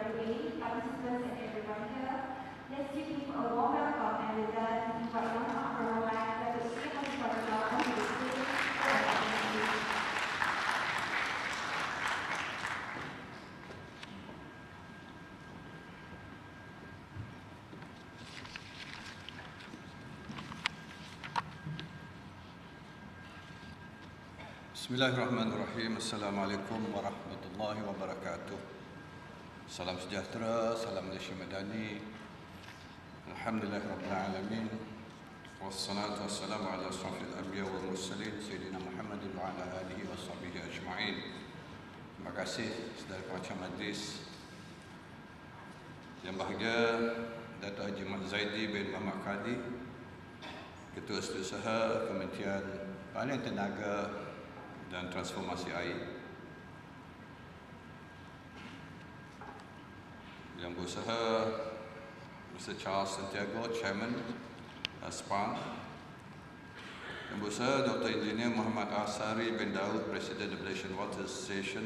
AWA, participants and everyone here. Let's give him a warm welcome and with that, invite Yang Peralihan Datuk Fadillah onto the stage for our presentation. Bismillahirrahmanirrahim. Assalamualaikum warahmatullahi wabarakatuh. Salam sejahtera, salam Malaysia Madani. Alhamdulillahirabbil alamin. Wassalatu wassalamu ala asrafil anbiya wal mursalin sayyidina Muhammadin wa ala alihi washabbihi ajma'in. Terima kasih saudara pengacara majlis yang bahagia, Datuk Haji Mat Zaidi bin Muhammad Kadi, Ketua Setiausaha Kementerian Peralihan Tenaga dan Transformasi Air, yang berusaha Mr. Charles Santiago, Chairman SPAN, yang berusaha Dr. Engineer Muhammad Seri bin Daud, Presiden the Malaysian Water Association,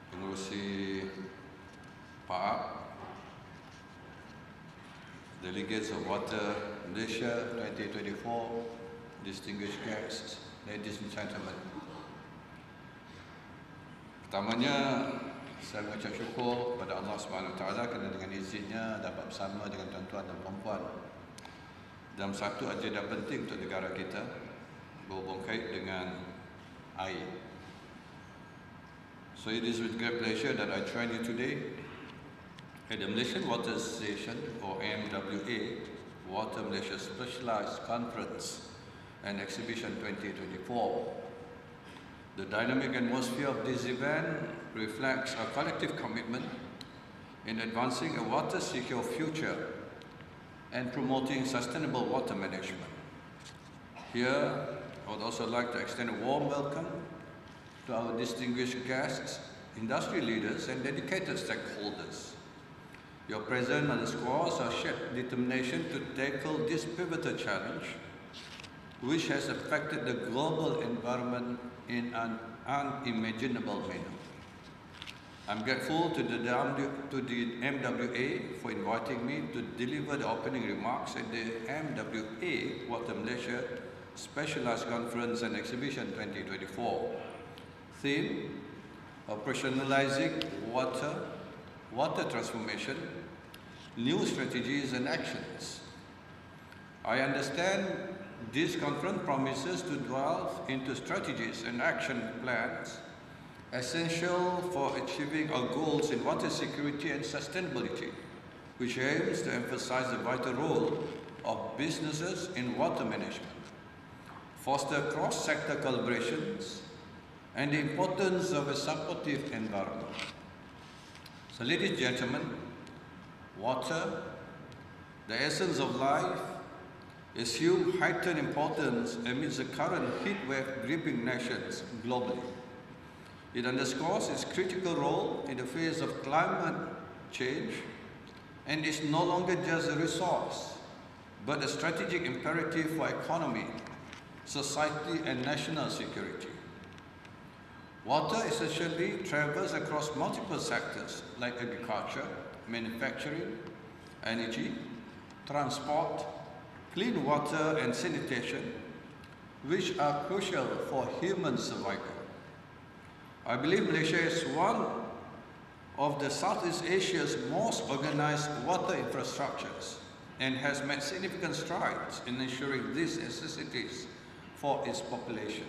pengurusi PAAP, delegates of Water Malaysia 2024, distinguished guests, ladies and gentlemen. Pertamanya, saya mengucap syukur kepada Allah SWT kerana dengan izinnya dapat bersama dengan tuan-tuan dan puan-puan dalam satu agenda penting untuk negara kita berhubung kait dengan air. So it is with great pleasure that I join you today at the Malaysian Water Association, or MWA, Water Malaysia Specialised Conference and Exhibition 2024. The dynamic atmosphere of this event reflects our collective commitment in advancing a water-secure future and promoting sustainable water management. Here, I would also like to extend a warm welcome to our distinguished guests, industry leaders and dedicated stakeholders. Your presence underscores our shared determination to tackle this pivotal challenge, which has affected the global environment in an unimaginable manner. I'm grateful to the MWA for inviting me to deliver the opening remarks at the MWA Water Malaysia Specialised Conference and Exhibition 2024. Theme: Operationalizing Water Transformation, New Strategies and Actions. I understand this conference promises to delve into strategies and action plans essential for achieving our goals in water security and sustainability, which aims to emphasize the vital role of businesses in water management, foster cross-sector collaborations, and the importance of a supportive environment. So, ladies and gentlemen, water, the essence of life, assume heightened importance amidst the current heat wave gripping nations globally. It underscores its critical role in the face of climate change and is no longer just a resource, but a strategic imperative for economy, society and national security. Water essentially travels across multiple sectors like agriculture, manufacturing, energy, transport, clean water and sanitation, which are crucial for human survival. I believe Malaysia is one of the Southeast Asia's most organized water infrastructures and has made significant strides in ensuring these necessities for its population.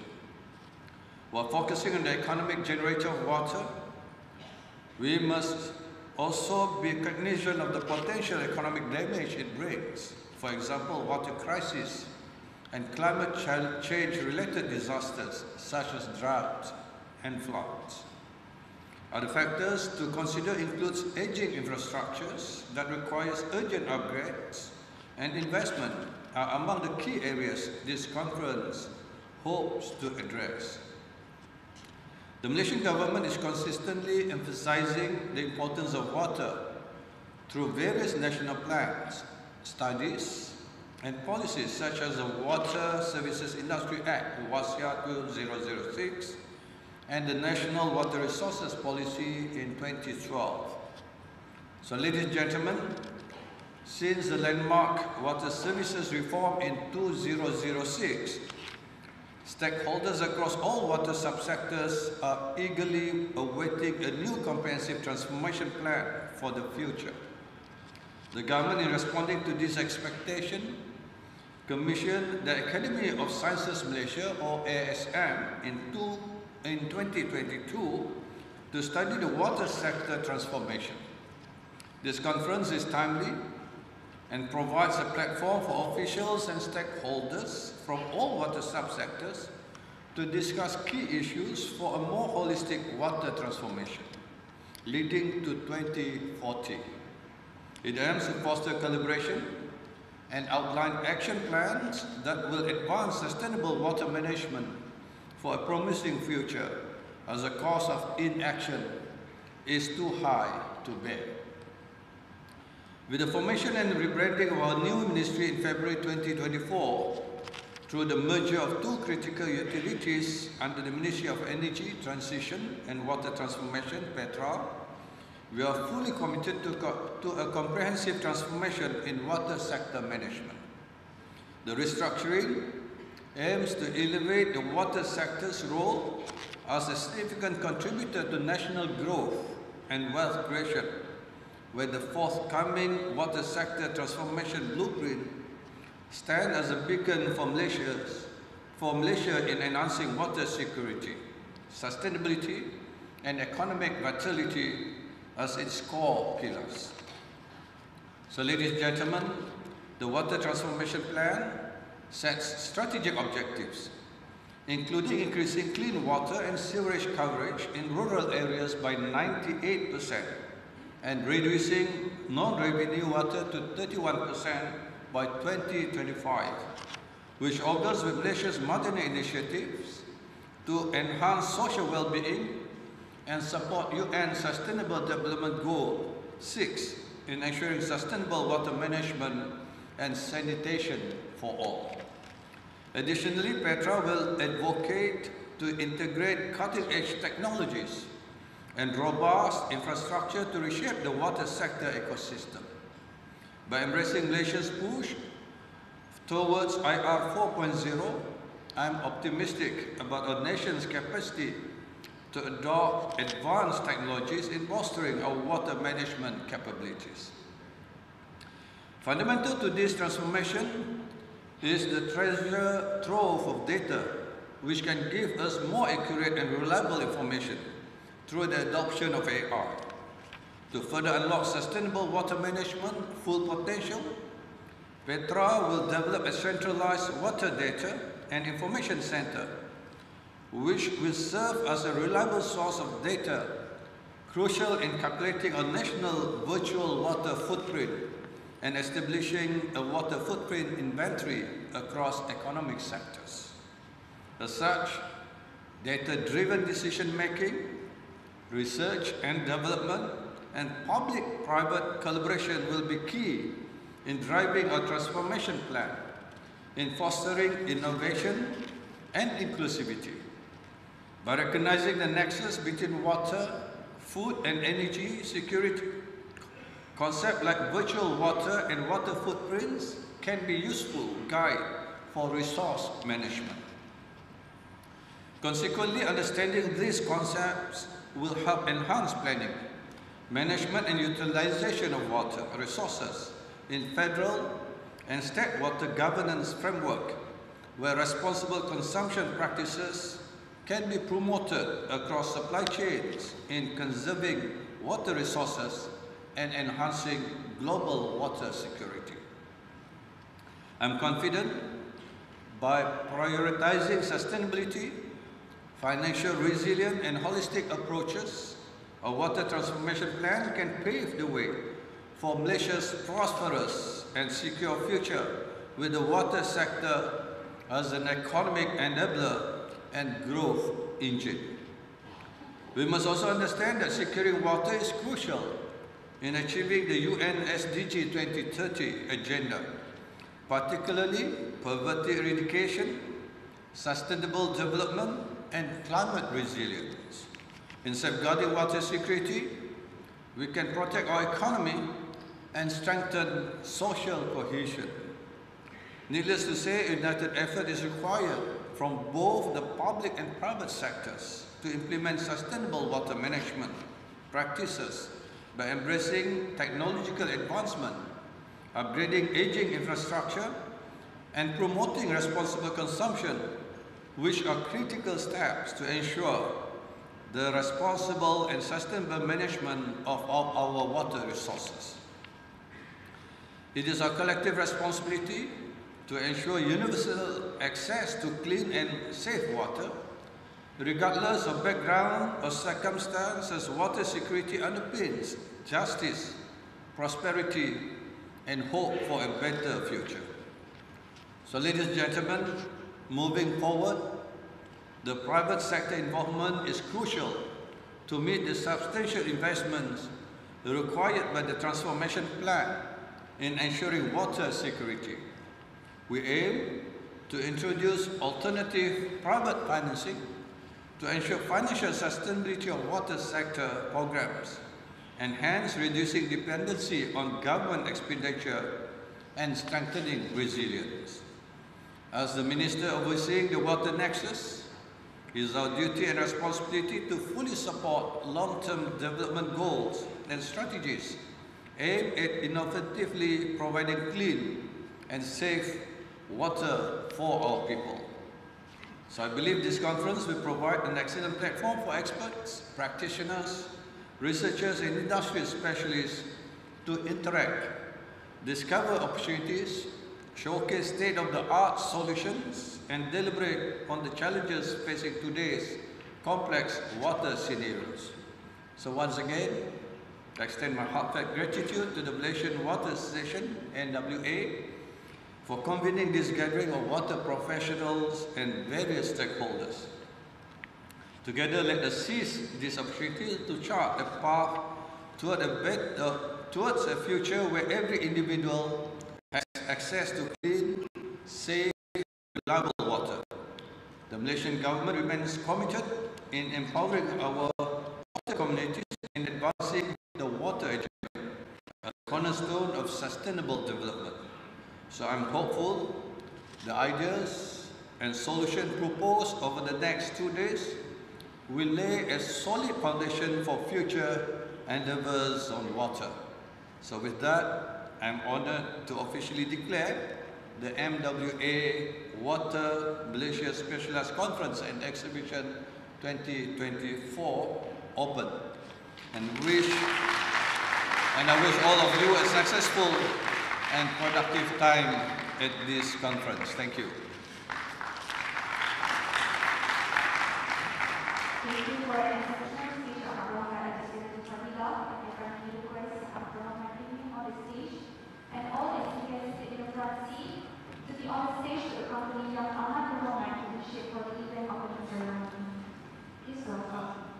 While focusing on the economic generator of water, we must also be cognizant of the potential economic damage it brings. For example, water crisis and climate change-related disasters such as drought and floods. Other factors to consider includes aging infrastructures that requires urgent upgrades and investment are among the key areas this conference hopes to address. The Malaysian government is consistently emphasizing the importance of water through various national plans, studies, and policies such as the Water Services Industry Act, WASIA 2006, and the National Water Resources Policy in 2012. So, ladies and gentlemen, since the landmark Water Services Reform in 2006, stakeholders across all water subsectors are eagerly awaiting a new comprehensive transformation plan for the future. The government, in responding to this expectation, commissioned the Academy of Sciences Malaysia, or ASM, in 2022 to study the water sector transformation. This conference is timely and provides a platform for officials and stakeholders from all water subsectors to discuss key issues for a more holistic water transformation, leading to 2040. It aims to foster collaboration and outline action plans that will advance sustainable water management for a promising future, as the cost of inaction is too high to bear. With the formation and rebranding of our new ministry in February 2024, through the merger of two critical utilities under the Ministry of Energy Transition and Water Transformation, PETRA, we are fully committed to a comprehensive transformation in water sector management. The restructuring aims to elevate the water sector's role as a significant contributor to national growth and wealth creation, where the forthcoming water sector transformation blueprint stands as a beacon for Malaysia in enhancing water security, sustainability, and economic vitality as its core pillars. So, ladies and gentlemen, the Water Transformation Plan sets strategic objectives, including increasing clean water and sewerage coverage in rural areas by 98% and reducing non-revenue water to 31% by 2025, which augurs with Malaysia's modern initiatives to enhance social well-being and support UN Sustainable Development Goal 6 in ensuring sustainable water management and sanitation for all. Additionally, PETRA will advocate to integrate cutting-edge technologies and robust infrastructure to reshape the water sector ecosystem. By embracing Malaysia's push towards IR 4.0, I am optimistic about our nation's capacity to adopt advanced technologies in bolstering our water management capabilities. Fundamental to this transformation is the treasure trove of data, which can give us more accurate and reliable information through the adoption of AI. To further unlock sustainable water management full potential, PETRA will develop a centralized water data and information center, which will serve as a reliable source of data, crucial in calculating our national virtual water footprint and establishing a water footprint inventory across economic sectors. As such, data-driven decision-making, research and development, and public-private collaboration will be key in driving our transformation plan, in fostering innovation and inclusivity. By recognizing the nexus between water, food and energy security, concepts like virtual water and water footprints can be useful guide for resource management. Consequently, understanding these concepts will help enhance planning, management and utilization of water resources in federal and state water governance framework, where responsible consumption practices can be promoted across supply chains in conserving water resources and enhancing global water security. I'm confident by prioritizing sustainability, financial resilience and holistic approaches, a water transformation plan can pave the way for Malaysia's prosperous and secure future, with the water sector as an economic enabler and growth engine. We must also understand that securing water is crucial in achieving the UN SDG 2030 agenda, particularly poverty eradication, sustainable development, and climate resilience. In safeguarding water security, we can protect our economy and strengthen social cohesion. Needless to say, a united effort is required from both the public and private sectors to implement sustainable water management practices by embracing technological advancement, upgrading aging infrastructure, and promoting responsible consumption, which are critical steps to ensure the responsible and sustainable management of our water resources. It is our collective responsibility to ensure universal access to clean and safe water. Regardless of background or circumstances, water security underpins justice, prosperity, and hope for a better future. So, ladies and gentlemen, moving forward, the private sector involvement is crucial to meet the substantial investments required by the transformation plan in ensuring water security. We aim to introduce alternative private financing to ensure financial sustainability of water sector programs, and hence reducing dependency on government expenditure and strengthening resilience. As the Minister overseeing the water nexus, it is our duty and responsibility to fully support long-term development goals and strategies aimed at innovatively providing clean and safe water for our people. So I believe this conference will provide an excellent platform for experts, practitioners, researchers and industry specialists to interact, discover opportunities, showcase state-of-the-art solutions, and deliberate on the challenges facing today's complex water scenarios. So once again, I extend my heartfelt gratitude to the Malaysian Water Association, NWA, for convening this gathering of water professionals and various stakeholders. Together, let us seize this opportunity to chart a path towards a future where every individual has access to clean, safe, reliable water. The Malaysian government remains committed in empowering our water communities and advancing the water agenda, a cornerstone of sustainable development. So I'm hopeful the ideas and solutions proposed over the next 2 days will lay a solid foundation for future endeavors on water. So with that, I'm honored to officially declare the MWA Water Malaysia Specialized Conference and Exhibition 2024 open. And I wish all of you a successful and productive time at this conference. Thank you. Thank you for an exceptional speech on our Fadillah, and I kindly request our Menteri on the stage and all speakers in the front seat to be on the stage to accompany Yang Ahmad Roman to the shape for the event opening ceremony. Please welcome.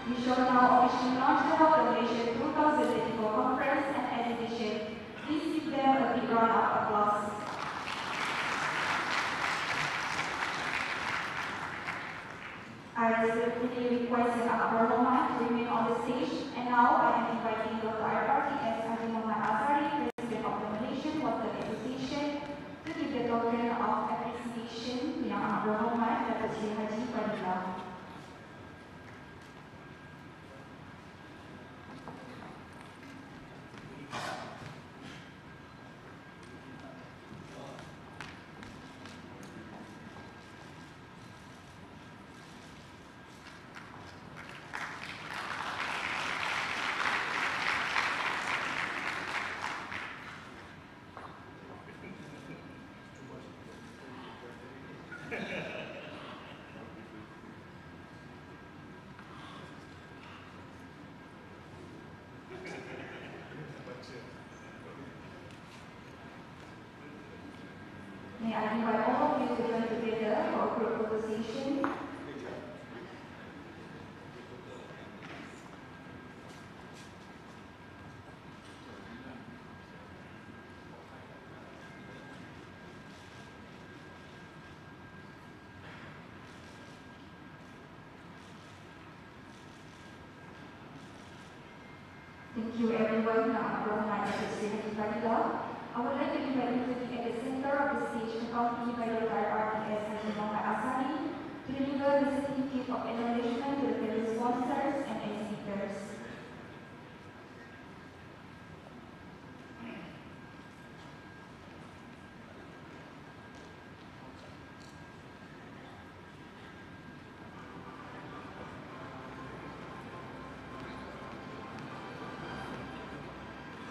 We shall now officially launch the Water Malaysia 2024 Conference and Exhibition. Please give them a big round of applause. I respectfully request Yang Ahmad Roman to remain on the stage, and now I am inviting Dr. RTS Haji Muhammad Azhari, President of the Malaysian Water Association, to give the token of appreciation to Yang Ahmad Roman, Datuk Seri Haji Fadillah. May I invite all of you to join together for a group conversation. Thank you everyone. My name is Seri Fadillah. I would like to invite you to be at the center of the stage accompanied by your third party as Seri to deliver the certificate of acknowledgement to the various sponsors and exhibitors.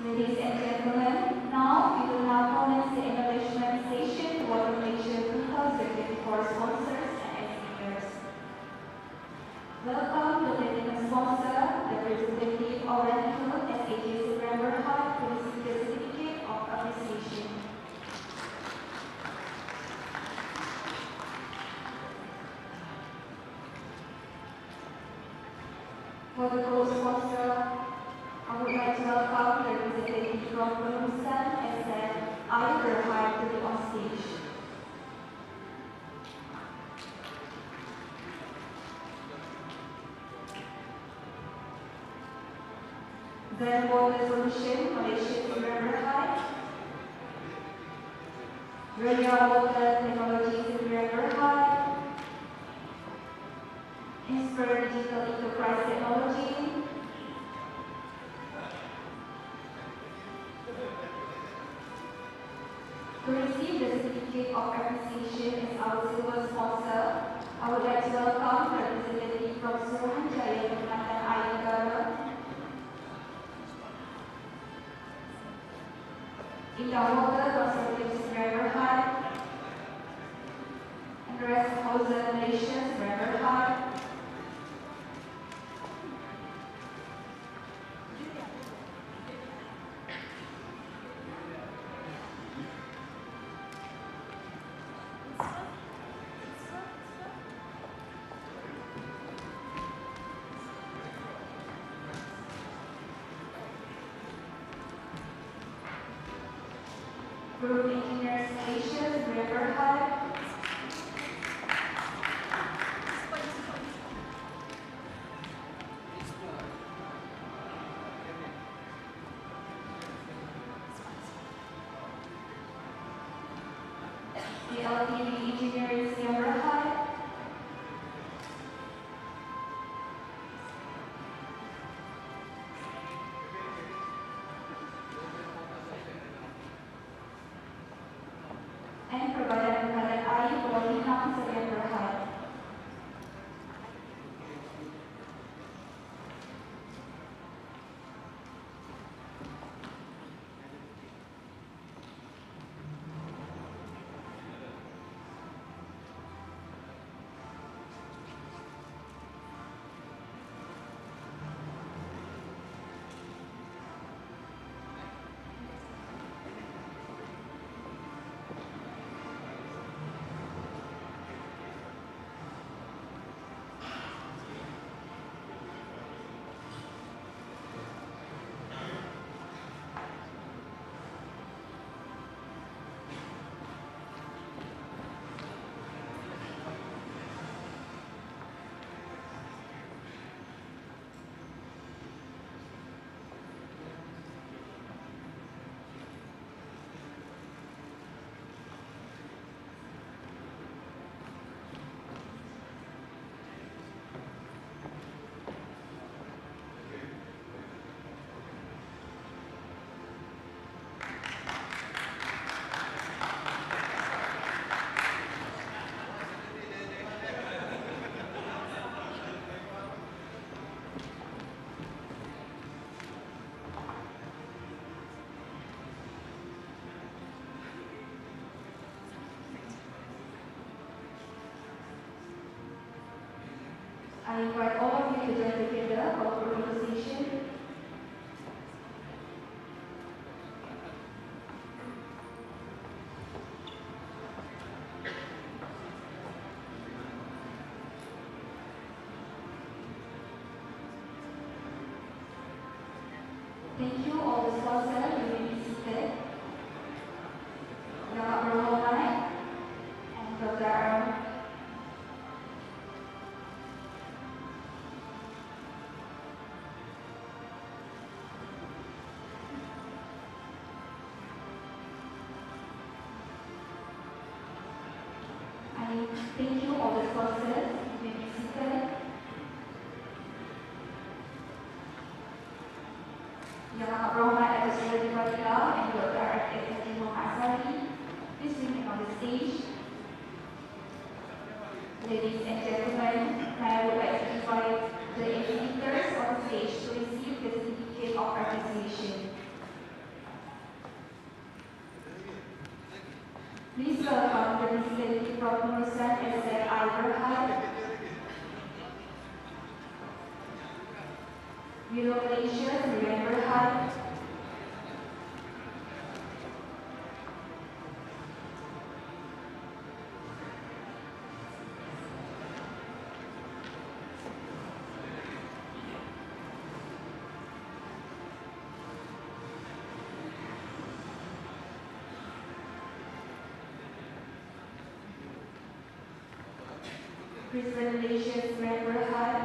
Ladies and gentlemen, now we will now commence the acknowledgement session to our Malaysia 2024 sponsors and exhibitors. Welcome the platinum sponsor, the representative AWANI as AJC member hub to receive the certificate of appreciation. For the co-sponsor, I would like to welcome the representative from LANGSUNG as I will hire to be on stage. Then Water Solution, Malaysia Specialised. Renewable Water Technologies Specialised. Inspire Digital Enterprise Technology. To receive the certificate of appreciation as our silver sponsor, I would like to welcome the representative from Suruhanjaya Perkhidmatan Air Negara, Indah Water Conservative Berhad, and Resthausen Malaysia Berhad, Group Engineers Malaysia Berhad, LTV Engineering Berhad, and Perdana Air Peralihan Berhad. I invite all of you to join together for a conversation. Please welcome the Legislative Promotion Seri Berhad, Malaysia Seri Berhad, President Malaysia Seri Berhad,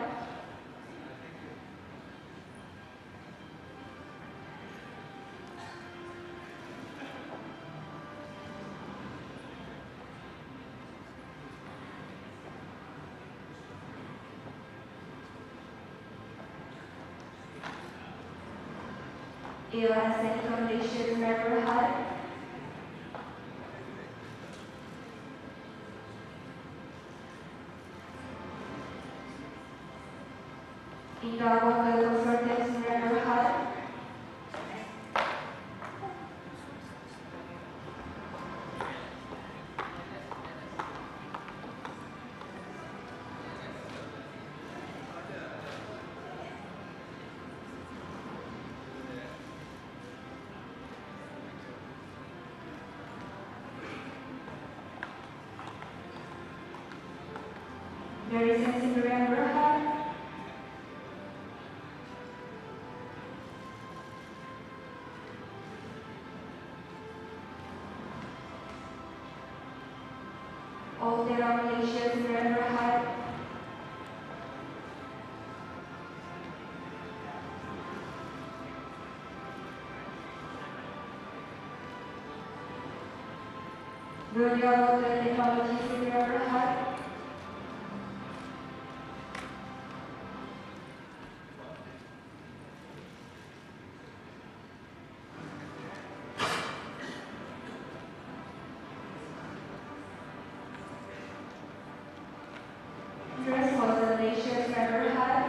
Senator Malaysia Seri Berhad, Wakil Konsultan Seri Berhad, dari Seri Berhad, Malaysia Seri Berhad, Dunia Hotel Teknologi Seri Berhad, Malaysia Seri Berhad,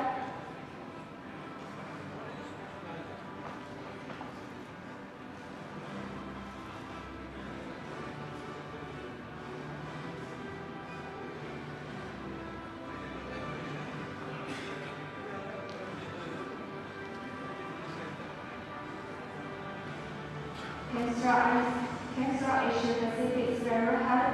Cancer Asia Pacific Seri Berhad,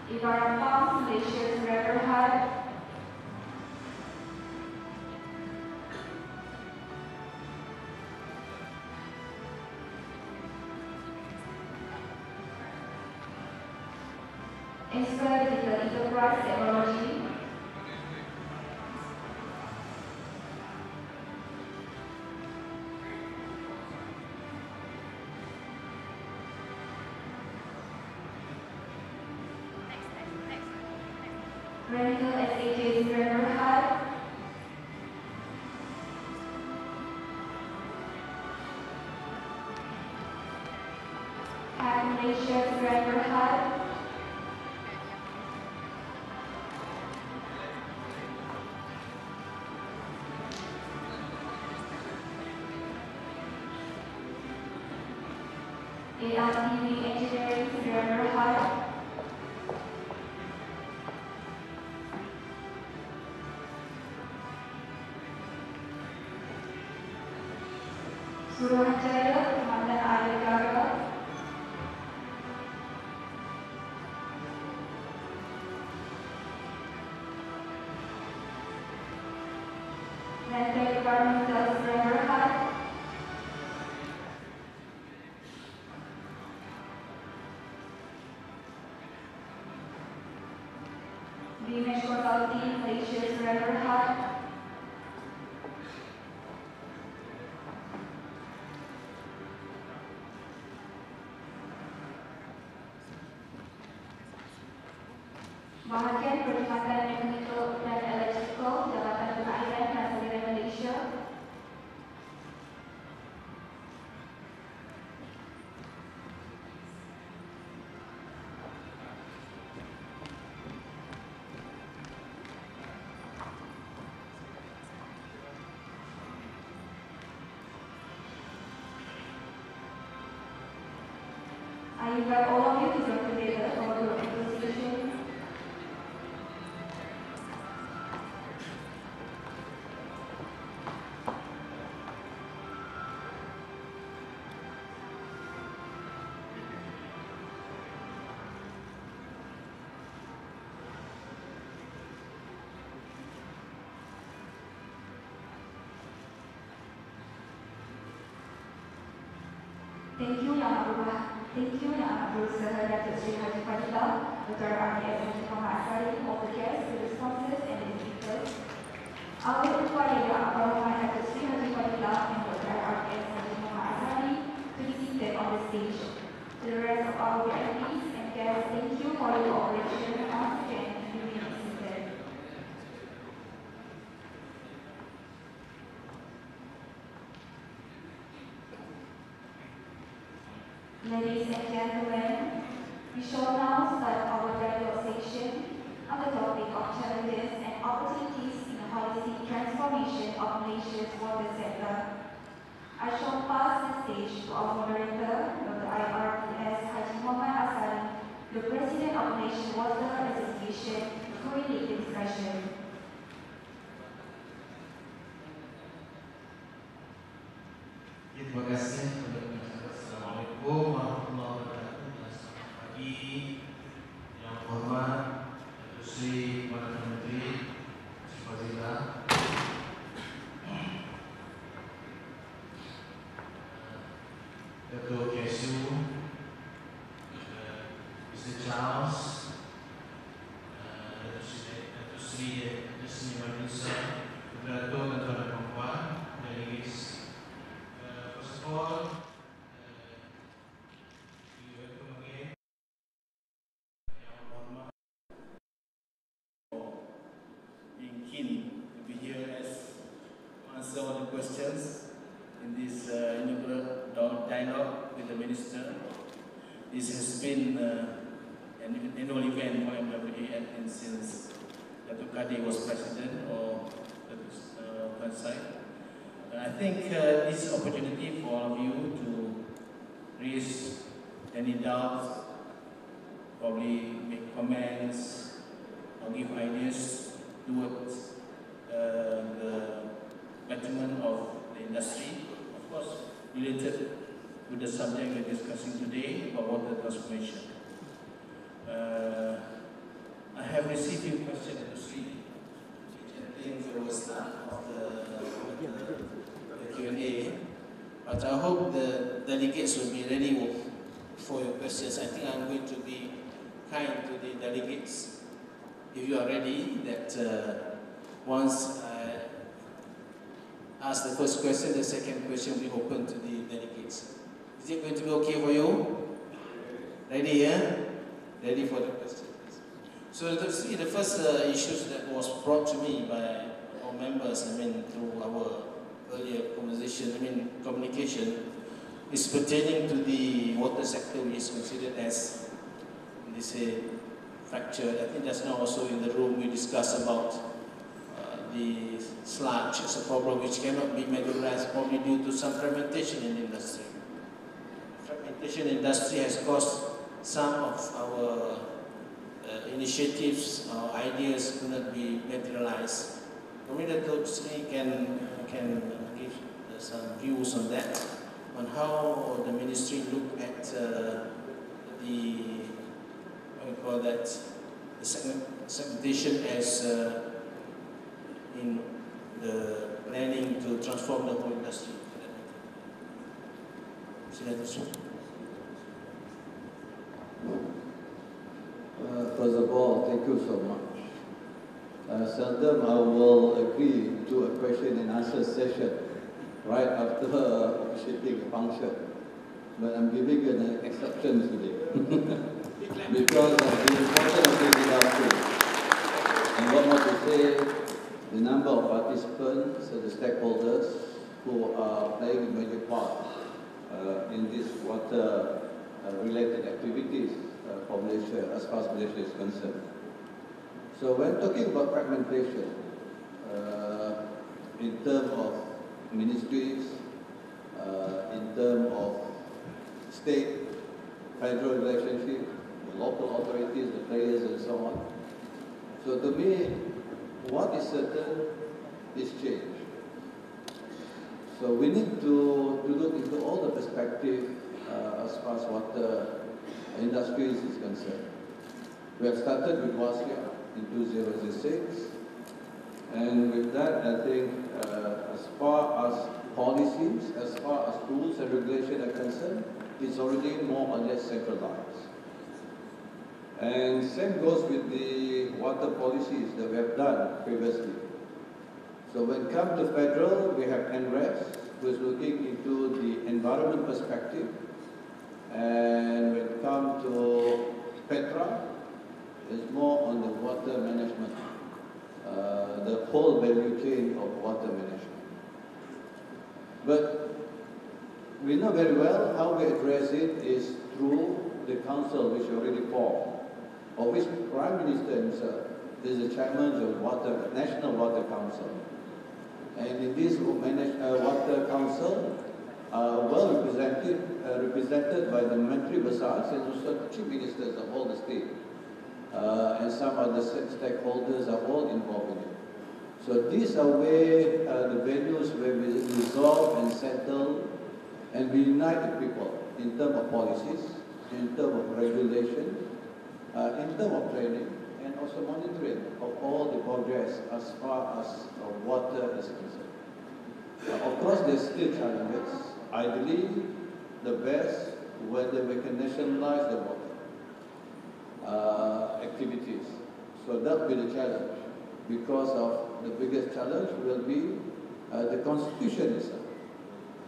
Ibarat Malaysia Seri Berhad, Digital Enterprise Technology, Medical SAJ Seri Berhad, Malaysia Seri Berhad, ALTV Engineering Seri Berhad, Suruhanjaya Komandan Air Negara, Menteri Environmental Seri Berhad, Bimesh Consulting Malaysia Seri Berhad, Bahagian Perkhidmatan Mekanikal dan Elektrikal Jabatan Perairan dan Peralihan Malaysia, invite all of you to join together for your appreciation. Thank you Yang Amat Berusaha Datuk Seri Haji Fadillah, Dr. RDS Haji Muhammad Seri, all the guests, the sponsors and the speakers. I will require Yang Amat Berusaha Datuk Seri Haji Fadillah and Dr. RDS Haji Muhammad Seri to be seated on the stage. To the rest of our VIPs and guests, thank you for your cooperation once again and remain seated. Ladies and gentlemen, we shall now start our dialogue session on the topic of challenges and opportunities in the policy transformation of Malaysia's water sector. I shall pass the stage to our moderator, Dr. IRPS Haji Muhammad Asari, the President of Malaysian Water Association, to lead the discussion. Terima kasih. Assalamualaikum warahmatullahi wabarakatuh. Selamat pagi, Yang Hormat Datuk Seri Perdana Menteri Fadillah, Datuk Kesu, Mr. Charles, Datuk Seri Malaysia, Datuk dan tuan-tuan dan puan, delegates. First of all, answer all the questions in this inaugural dialogue with the Minister. This has been an annual event for MWA since Datuk Kadi was President or Bangsar. I think this opportunity for all of you to raise any doubts, probably make comments or give ideas towards the betterment of the industry, of course, related with the subject we're discussing today about water transformation. I have received a question at the street, which I think was start of the Q&A, but I hope the delegates will be ready for your questions. I think I'm going to be kind to the delegates. If you are ready, that once I ask the first question, the second question will be open to the delegates. Is it going to be okay for you? Ready, yeah? Ready for the question. So to see the first issues that was brought to me by our members, through our earlier communication, is pertaining to the water sector, which is considered as, they say, fractured. I think just now also in the room we discussed about the sludge as a problem which cannot be regularized, probably due to some fragmentation in the industry. Fragmentation in the industry has caused some of our initiatives or ideas to not be materialized. Maybe Datuk Seri can give some views on that, on how the ministry look at the segmentation as in the planning to transform the whole industry. First of all, thank you so much. Seldom I will agree to a question and answer session right after appreciating a function, but I'm giving an exception today because of the importance of this industry. And what more to say, the number of participants, the stakeholders who are playing a major part in this water-related activities for Malaysia, as far as Malaysia is concerned. So when talking about fragmentation, in terms of ministries, in terms of state, federal relationship, the local authorities, the players and so on. So to me, what is certain is change. So we need to look into all the perspective as far as water industries is concerned. We have started with WASIA in 2006, and with that I think as far as policies, as far as rules and regulation are concerned, it's already more or less centralized. And same goes with the water policies that we have done previously. So when it comes to federal, we have NRES, who is looking into the environment perspective. And when it comes to Petra, it's more on the water management, the whole value chain of water management. But we know very well how we address it is through the council which already formed, of which Prime Minister himself is the chairman of National Water Council. And in this Water Council, well represented by the Menteri and also the Chief Ministers of all the state. And some other stakeholders are all involved in it. So these are where the venues where we resolve and settle and we unite the people in terms of policies, in terms of regulation, in terms of training, and also monitoring of all the progress as far as water is concerned. Of course, there's still challenges. I believe the best whether we can nationalize the water activities. So that will be the challenge, because of the biggest challenge will be the constitution itself,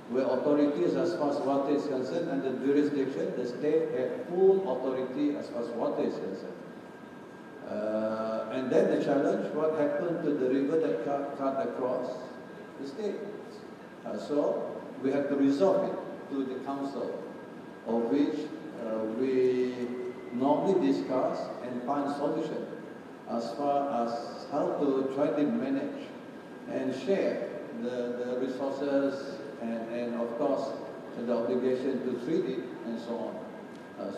where authorities as far as water is concerned and the jurisdiction, the state have full authority as far as water is concerned. And then the challenge, what happened to the river that cut across the state? So we have to resolve it to the council, of which we normally discuss and find solution as far as how to try to manage and share the resources and of course the obligation to treat it and so on.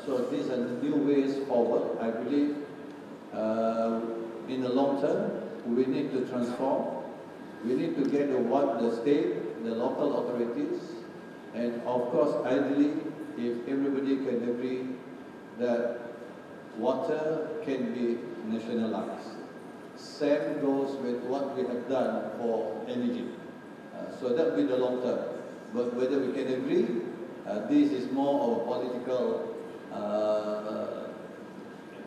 So these are the new ways forward. I believe in the long term we need to transform. We need to get the state, the local authorities, and of course ideally if everybody can agree that water can be nationalized. Same goes with what we have done for energy. So that will be the long term. But whether we can agree, this is more of a political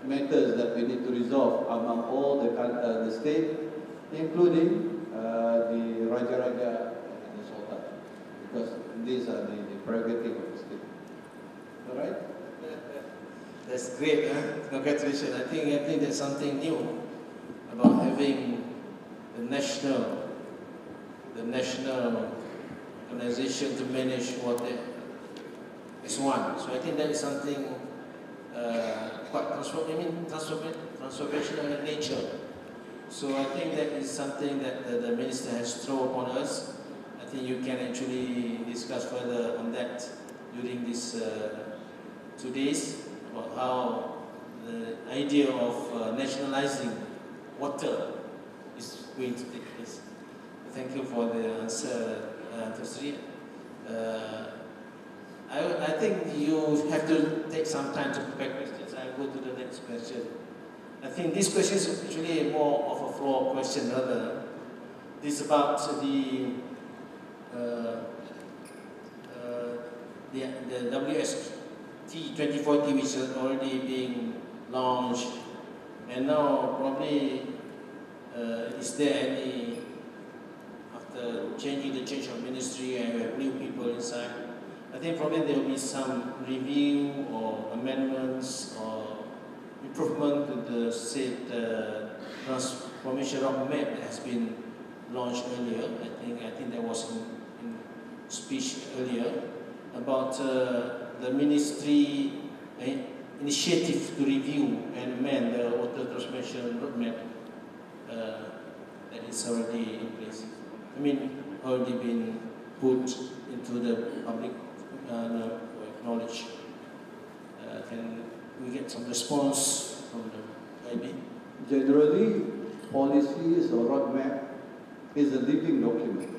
matters that we need to resolve among all the state, including the Raja-Raja and the Sultan, because these are the prerogative of the state. All right? That's great, huh? Congratulations. I think there's something new about having the national organization to manage water as one. So I think that is something quite transformational in nature. So I think that is something that the Minister has thrown upon us. I think you can actually discuss further on that during these 2 days, about how the idea of nationalizing water is going to take place. Thank you for the answer, Seri. I think you have to take some time to prepare questions. I'll go to the next question. I think this question is actually more of a floor question rather. This is about the WST 2040, which is already being launched, and now probably is there any, after changing the change of ministry and we have new people inside, I think probably there will be some review or amendments or improvement to the said transformation roadmap that has been launched earlier. I think there was in speech earlier about the ministry initiative to review and amend the water transformation roadmap that is already in place. I mean, already been put into the public knowledge. Can we get some response from the IB? Generally, policies or roadmap is a living document.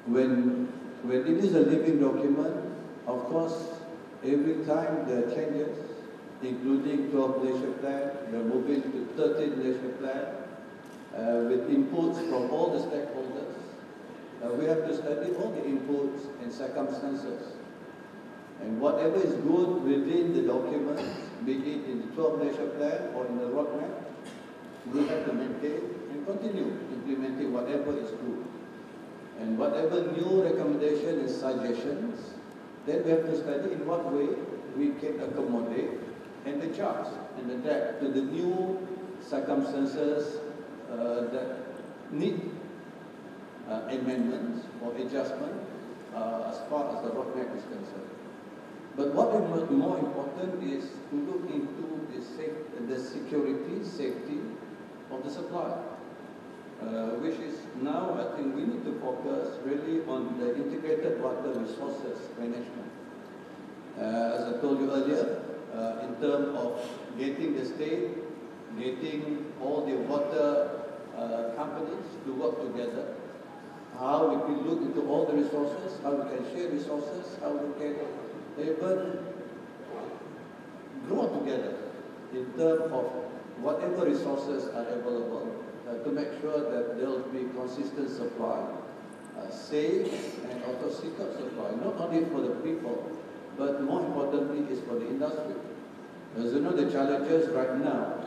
When it is a living document, of course, every time there are changes, including 12 Malaysia Plan, we are moving to 13 Malaysia Plan, with inputs from all the stakeholders. We have to study all the inputs and circumstances. And whatever is good within the document, be it in the 12 Malaysia Plan or in the roadmap, we have to maintain and continue implementing whatever is good. And whatever new recommendation and suggestions, then we have to study in what way we can accommodate and adjust and adapt to the new circumstances that need amendments or adjustment as far as the roadmap is concerned. But what is more important is to look into the security, safety of the supply, which is now, I think we need to focus really on the integrated water resources management. As I told you earlier, in terms of getting the state, getting all the water companies to work together, how we can look into all the resources, how we can share resources, how we can even grow together in terms of whatever resources are available to make sure that there will be consistent supply, safe and also secure supply, not only for the people, but more importantly is for the industry. As you know, the challenges right now,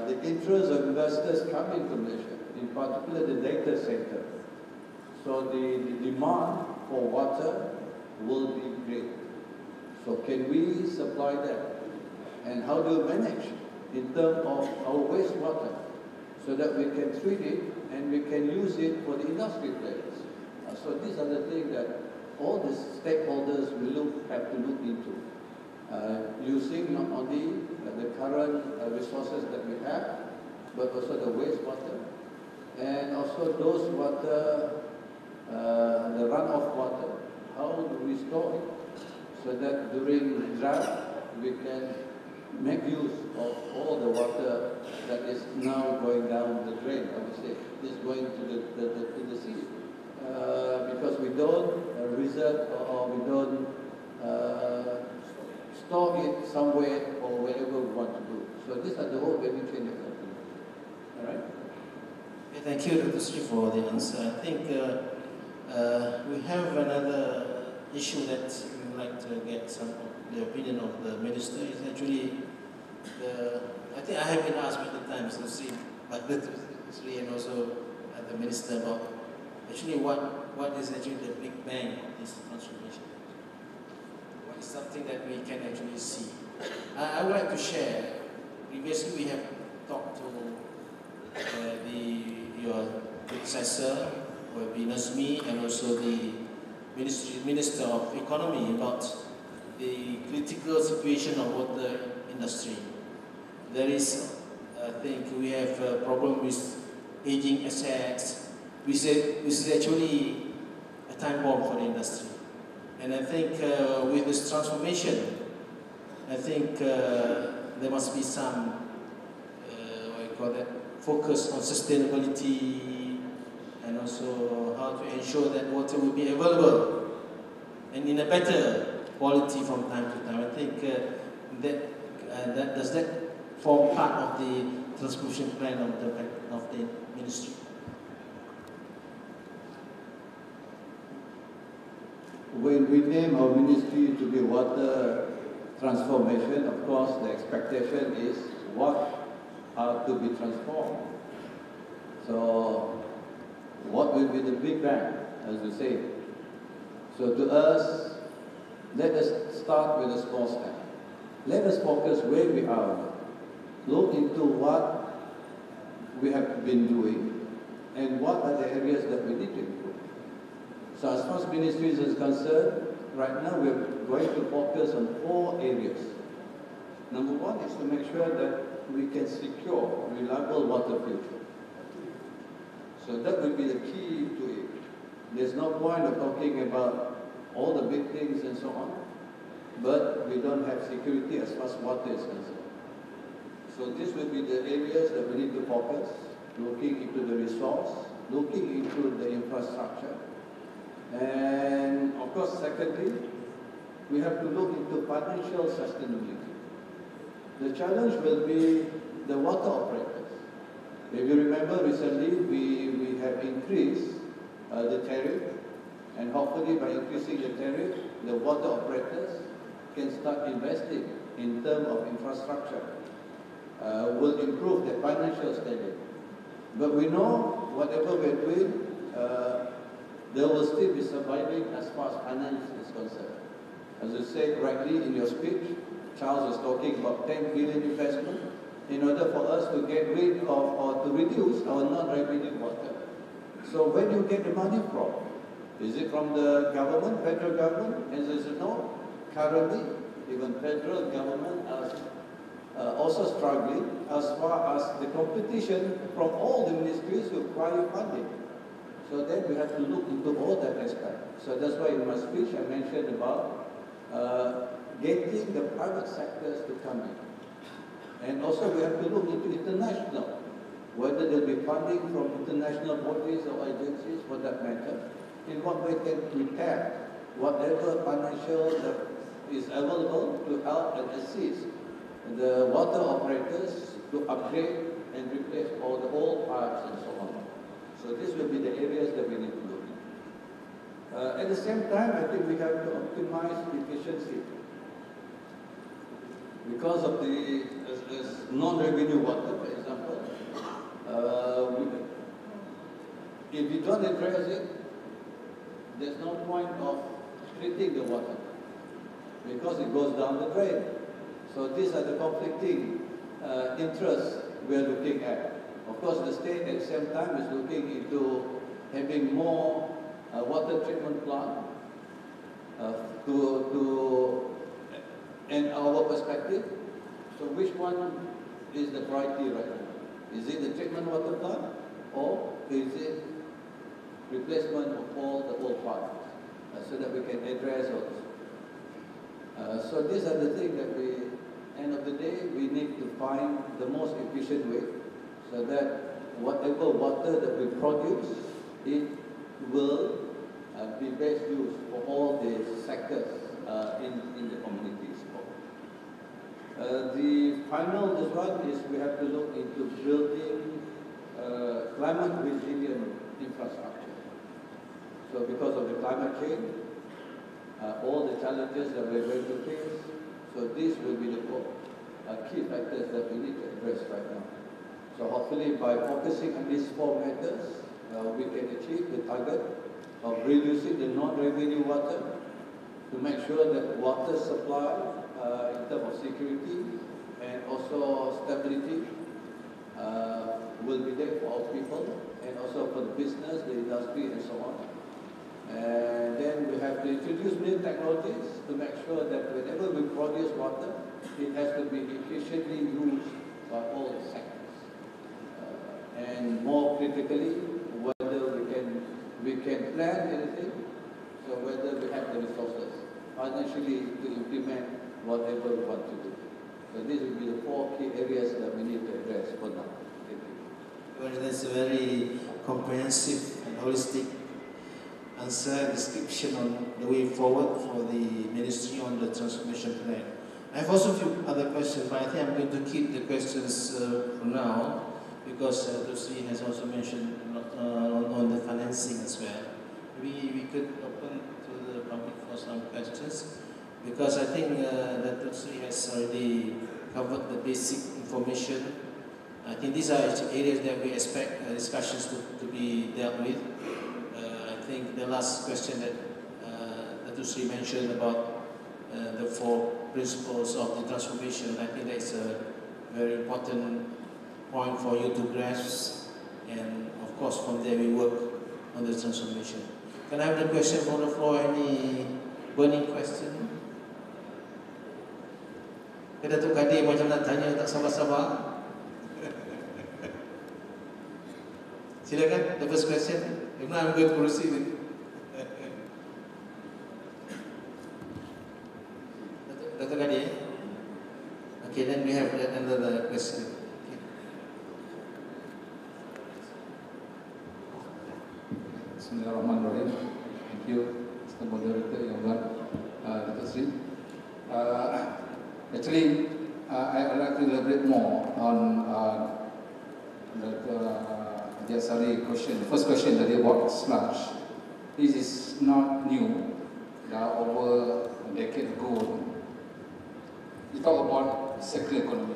the interest of investors coming to Malaysia, in particular the data center. So the demand for water will be great. So can we supply that? And how do we manage in terms of our wastewater so that we can treat it and we can use it for the industry players? So these are the things that all the stakeholders will have to look into. Using not only the current resources that we have, but also the wastewater, and also those water, the runoff water. How do we store it so that during drought we can make use of all the water that is now going down the drain, I would say, is going to the sea. Because we don't reserve or we don't store it somewhere or wherever we want to do. So these are the whole value chain of the all right? Okay, thank you, Dr. Seri, for the answer. I think we have another issue that we would like to get the opinion of the minister. Is actually I think I have been asked many times, Dr. Seri, but Dr. Seri and also the minister about actually what is actually the big bang of this transformation. What is something that we can actually see? I would like to share. Previously, we have talked to your predecessor, Nasmi, and also the Minister of Economy about the critical situation of water industry. There is, I think, we have a problem with aging assets, which is actually a time bomb for the industry. And I think with this transformation, I think there must be some, focus on sustainability and also how to ensure that water will be available and in a better quality from time to time. I think does that form part of the transformation plan of the ministry? When we name our ministry to be water transformation, of course, the expectation is what are to be transformed. So, what will be the big bang, as we say? So, to us, let us start with a small step. Let us focus where we are. Look into what we have been doing and what are the areas that we need to improve. So, as far as ministries is concerned, right now we are going to focus on 4 areas. Number 1 is to make sure that we can secure reliable water future. So that will be the key to it. There's no point of talking about all the big things and so on but we don't have security as far as water is concerned. So this will be the areas that we need to focus, looking into the resource, looking into the infrastructure. And of course, secondly, we have to look into financial sustainability. The challenge will be the water operators. If you remember recently, we have increased the tariff, and hopefully by increasing the tariff, the water operators can start investing in terms of infrastructure, will improve their financial standing. But we know whatever we're doing, there will still be surviving as far as finance is concerned. As you said rightly in your speech, Charles was talking about 10 billion investment in order for us to get rid of or to reduce our non-revenue water. So where do you get the money from? Is it from the government, federal government? As you know, currently, even federal government is also struggling as far as the competition from all the ministries who require funding. So then we have to look into all that aspect. So that's why in my speech I mentioned about getting the private sectors to come in. And also we have to look into international, whether there will be funding from international bodies or agencies for that matter, in what way can we tap whatever financial that is available to help and assist the water operators to upgrade and replace all the old pipes and so on. So this will be the areas that we need to look at. At the same time, I think we have to optimize efficiency. Because of the non-revenue water, for example, if we don't address it, there's no point of treating the water because it goes down the drain. So these are the conflicting interests we're looking at. Of course, the state at the same time is looking into having more water treatment plant in our perspective. So which one is the priority right now? Is it the treatment water plant or is it replacement of all the old pipes so that we can address those? So these are the things that we, end of the day, we need to find the most efficient way so that whatever water that we produce, it will be best used for all the sectors in the communities. The final one is we have to look into building climate resilient infrastructure. So because of the climate change, all the challenges that we're going to face, so this will be the key factors that we need to address right now. So hopefully by focusing on these four matters, we can achieve the target of reducing the non-revenue water to make sure that water supply in terms of security and also stability will be there for our people and also for the business, the industry and so on. And then we have to introduce new technologies to make sure that whenever we produce water, it has to be efficiently used by all the sectors. And more critically, whether we can plan anything, so whether we have the resources financially to implement whatever we want to do. So these will be the four key areas that we need to address for now. Thank you. Well, that's a very comprehensive and holistic answer, description on the way forward for the Ministry on the Transformation Plan. I have also a few other questions, but I think I'm going to keep the questions for now because Seri has also mentioned on the financing as well. We could open to the public for some questions because I think that Seri has already covered the basic information. I think these are areas that we expect discussions to be dealt with. I think the last question that Seri mentioned about the four principles of the transformation, I think that's a very important point for you to grasp, and of course from there we work on the transformation. Can I have the question from the floor? Any burning question? Datuk Kadir macam nak tanya tak sabar-sabar. Silakan, the first question. If not, I'm going to proceed with. The Datuk Kadir. Okay, then we have another question. Bismillahirrahmanirrahim. Thank you, Mr. Moderator, Yang Mulia, Datuk Seri. Actually, I'd like to elaborate more on the Seri question. The first question that about sludge. This is not new. Over a decade ago, we talk about circular economy.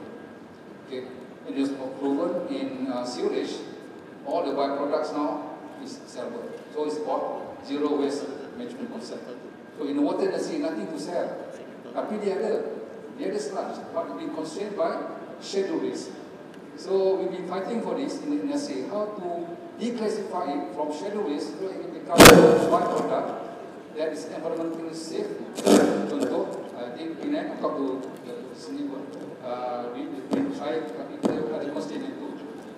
Okay, it is proven in sewage. All the byproducts now is sellable. So it's about zero waste management concept. So in the water industry, nothing to sell. Tapi dia ada sludge, but being constrained by schedule waste. So we've been fighting for this in the industry, how to declassify it from schedule waste so it can become a byproduct that is environmentally safe. Contoh, di Penang, aku sini pun, we try kita ada constraint itu.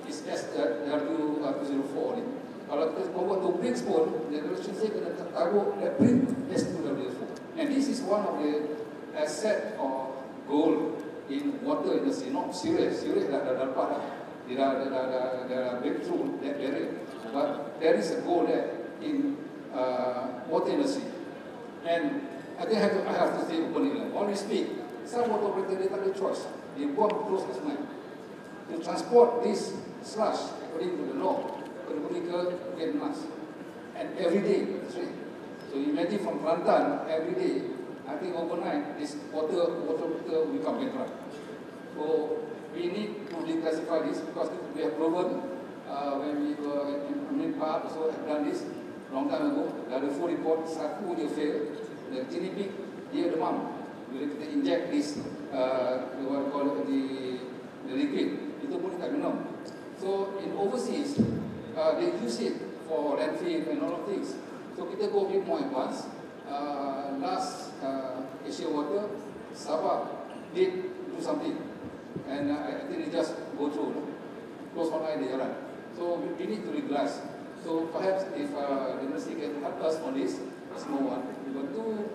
It's S204 ni. Kalau kita bawa to bricks pun, the regulation say kena taruh that brick S204. And this is one of the asset or goal in water industry, not sewage. Sewage dah dapat dah. Dia dah breakthrough that area. But there is a goal there in water industry. And I think I have to say openly, only speak, some water operator, they tak ada choice. They buang terus ke sungai. To transport this sludge, according to the law, kena pergi ke Vietnam. And every day, so imagine from Kelantan, every day, I think overnight, this water operator will come bankrupt. So we need to declassify this because we have proven when we were in Park also have done this long time ago. There are full report, satu dia fail, the guinea pig dia demam. Bila kita inject this, what call it, the liquid, itu pun tak minum. So in overseas, they use it for landfill and all of things. So kita go a bit more advanced. Last Asia Water, Sabah did do something, and I think they just go through, close one eye they run. So we need to regress. So perhaps if the industry can help us on this, small one. But two,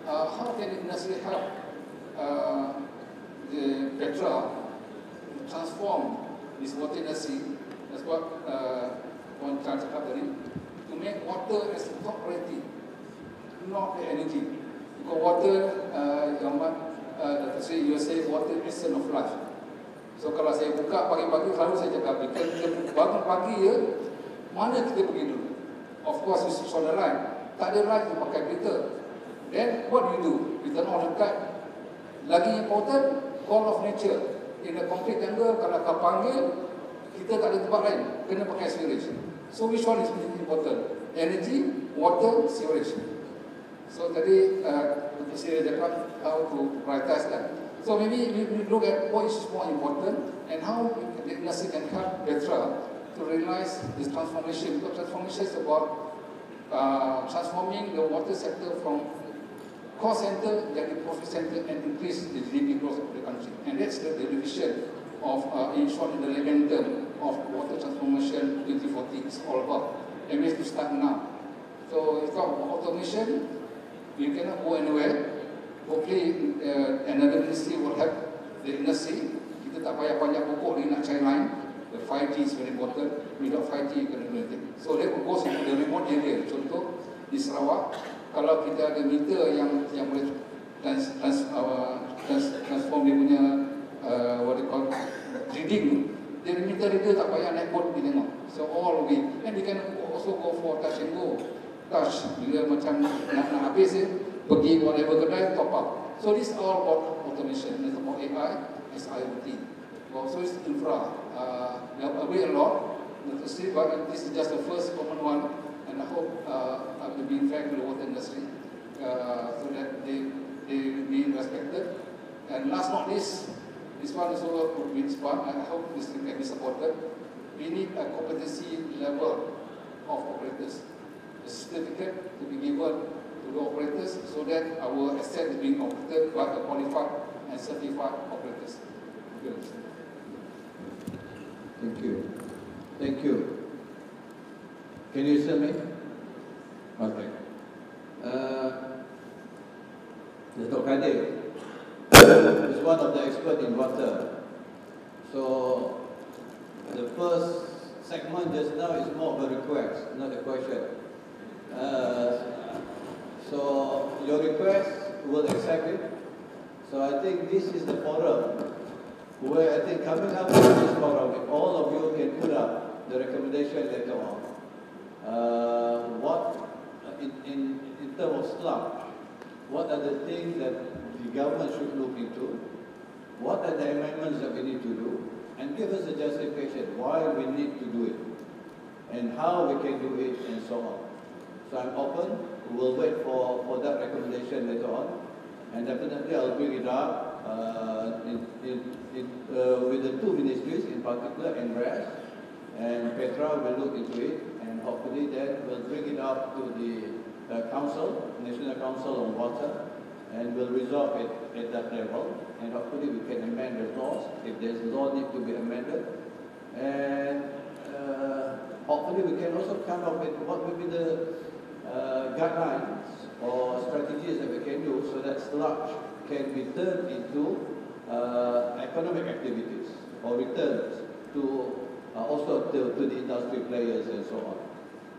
how can the industry help the Petra to transform this water industry? That's what one chance cakap tadi, to make water as a top priority, not the energy. Because water, you say water is essence of life. So kalau saya buka pagi-pagi, selalu saya cakap, kita bangun pagi ya, mana kita pergi dulu? Of course, you switch on the light. Tak ada light, you pakai meter. Then, what do you do? You turn on the tap. Lagi important, call of nature. In the concrete jungle, kalau kau panggil, kita tak ada tempat lain. Kena pakai sewage. So, which one is important? Energy, water, sewage. So, tadi, Seri cakap how to prioritize that. So, maybe we look at what is more important and how the industry can help better to realize this transformation. Because transformation is about transforming the water sector from cost center jadi profit center and increase the GDP growth of the country. And that's the vision of, in short, in the eleven term of water transformation 2040 is all about. And we have to start now. So it's about automation. We cannot go anywhere. Hopefully, another ministry will help the industry. Kita tak payah banyak pokok ni nak cari line. The 5G is very important. Without 5G, you cannot do anything. So that will go into the remote area. Contoh, di Sarawak, kalau kita ada meter yang boleh transform dia punya what they call reading, dia meter reader tak payah naik boat pergi tengok. So all we, and we can also go for touch and go. Touch, bila macam nak habis pergi whatever kedai, top up. So this is all about automation. It's about AI, it's IoT. Well, so it's infra. There are a lot, but this is just the first common one, and I hope I will be fair to the water industry so that they be respected. And last not least, this one also will be one. I hope this can be supported. We need a competency level of operators. A certificate to be given to the operators so that our asset is being operated by the qualified and certified operators. Thank you. Thank you. Can you hear me? Okay. Datuk Kadir, expert in water. So the first segment just now is more of a request, not a question. So your request, will accept it. So I think this is the forum where I think coming up with this forum, if all of you can put up the recommendation later on, what in terms of slump, what are the things that the government should look into, what are the amendments that we need to do, and give us a justification why we need to do it, and how we can do it, and so on. So I'm open. We'll wait for that recommendation later on, and definitely I'll bring it up with the two ministries, in particular, NRES and Petra will look into it, and hopefully then we'll bring it up to the Council, National Council on Water, and we'll resolve it at that level, and hopefully we can amend the laws if there's law need to be amended, and hopefully we can also come up with what will be the guidelines or strategies that we can do so that sludge can be turned into economic activities or returns to also to the industry players and so on.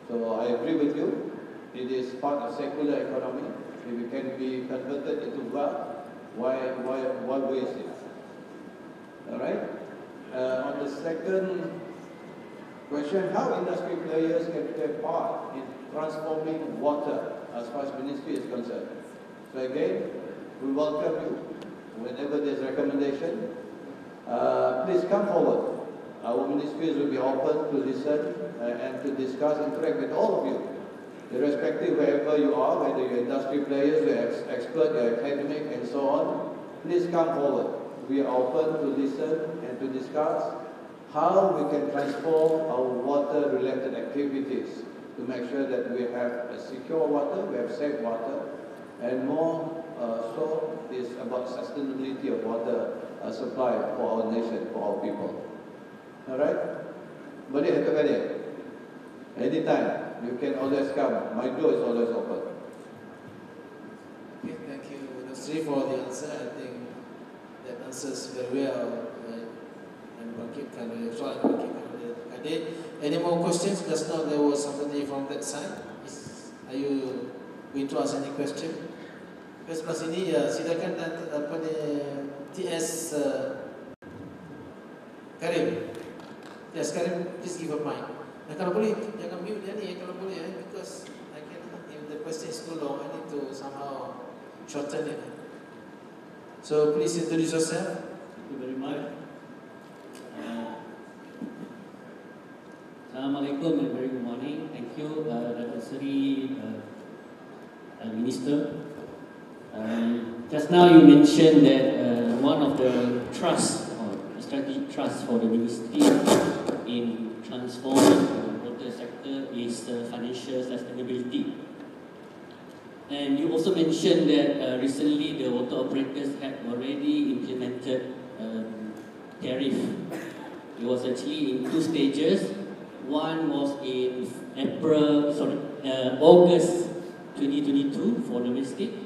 So I agree with you. It is part of circular economy. If it can be converted into wealth, why waste it? All right. On the second question, how industry players can play a part in transforming water as far as ministry is concerned. So again, we welcome you. Whenever there's recommendation, please come forward. Our ministries will be open to listen and to discuss, interact with all of you, irrespective wherever you are, whether you're industry players, you're expert, you're academic, and so on. Please come forward. We are open to listen and to discuss how we can transform our water-related activities to make sure that we have a secure water, we have safe water, and more so is about sustainability of water supply for our nation, for our people. All right? Boleh Datuk Kadir? Anytime, you can always come. My door is always open. Okay, thank you, Seri, for the answer. I think that answers very well. Any more questions? Just now there was somebody from that side. Are you going to ask any question? Sebelah sini ya, silakan apa ni TS Karim. TS Karim, please give a mic. Nah, kalau boleh jangan mute dia ni kalau boleh because I can, if the question is too long, I need to somehow shorten it. So please introduce yourself. Thank you very much. Assalamualaikum and very good morning. Thank you, Datuk Seri, Minister. Just now you mentioned that one of the trusts or strategic trusts for the ministry in transforming the water sector is financial sustainability. And you also mentioned that recently the water operators had already implemented tariff. It was actually in two stages. One was in August 2022 for domestic,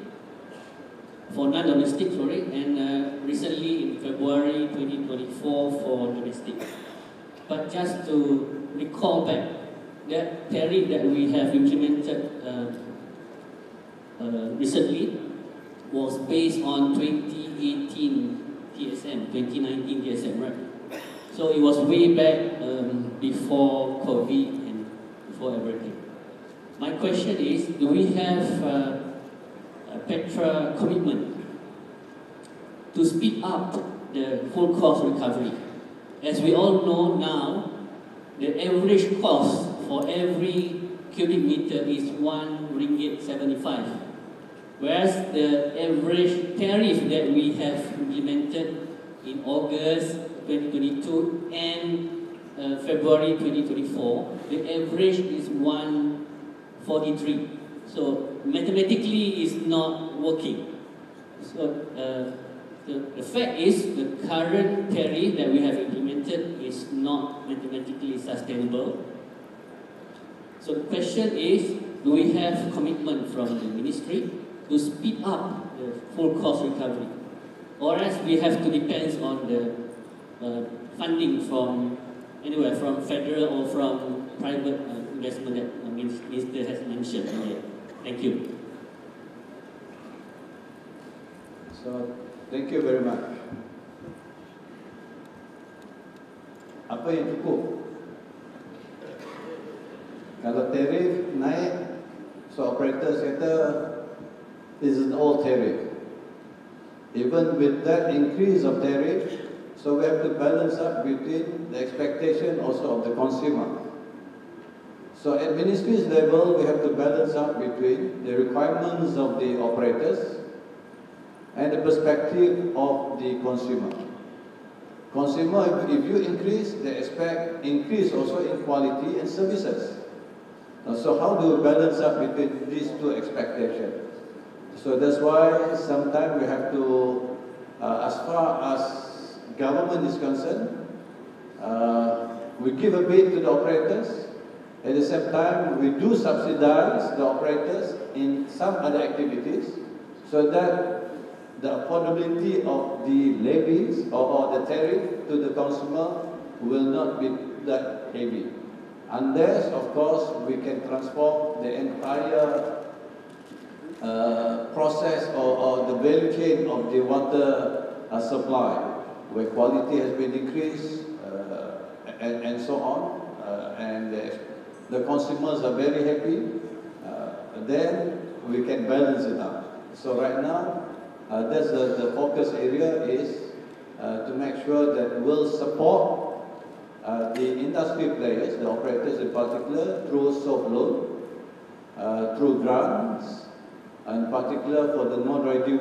for non-domestic, and recently in February 2024 for domestic. But just to recall back, that tariff that we have implemented recently was based on 2018 TSM, 2019 TSM, right? So it was way back before COVID and before everything. My question is, do we have a Petra commitment to speed up the full cost recovery? As we all know now, the average cost for every cubic meter is RM1.75, whereas the average tariff that we have implemented in August 2022 and February 2024, the average is 143. So mathematically it's not working. So the fact is the current tariff that we have implemented is not mathematically sustainable. So the question is, do we have commitment from the ministry to speed up the full cost recovery? or else we have to depend on the funding from anywhere, from federal or from private investment that Minister has mentioned earlier. Thank you. So, thank you very much. Apa yang cukup? Kalau tarif naik, so operators kata, this is all tariff. Even with that increase of tariff, so we have to balance up between the expectation also of the consumer. So at ministry's level, we have to balance up between the requirements of the operators and the perspective of the consumer. Consumer, if you increase, they expect increase also in quality and services. So how do we balance up between these two expectations? So that's why sometimes we have to, as far as government is concerned, we give a bit to the operators. At the same time, we do subsidize the operators in some other activities so that the affordability of the levies or the tariff to the consumer will not be that heavy. Unless, of course, we can transform the entire process or the value chain of the water supply, where quality has been decreased and so on, and the consumers are very happy, then we can balance it out. So right now, that's the focus area is to make sure that we'll support the industry players, the operators in particular, through soft loan, through grants, in particular for the non-ready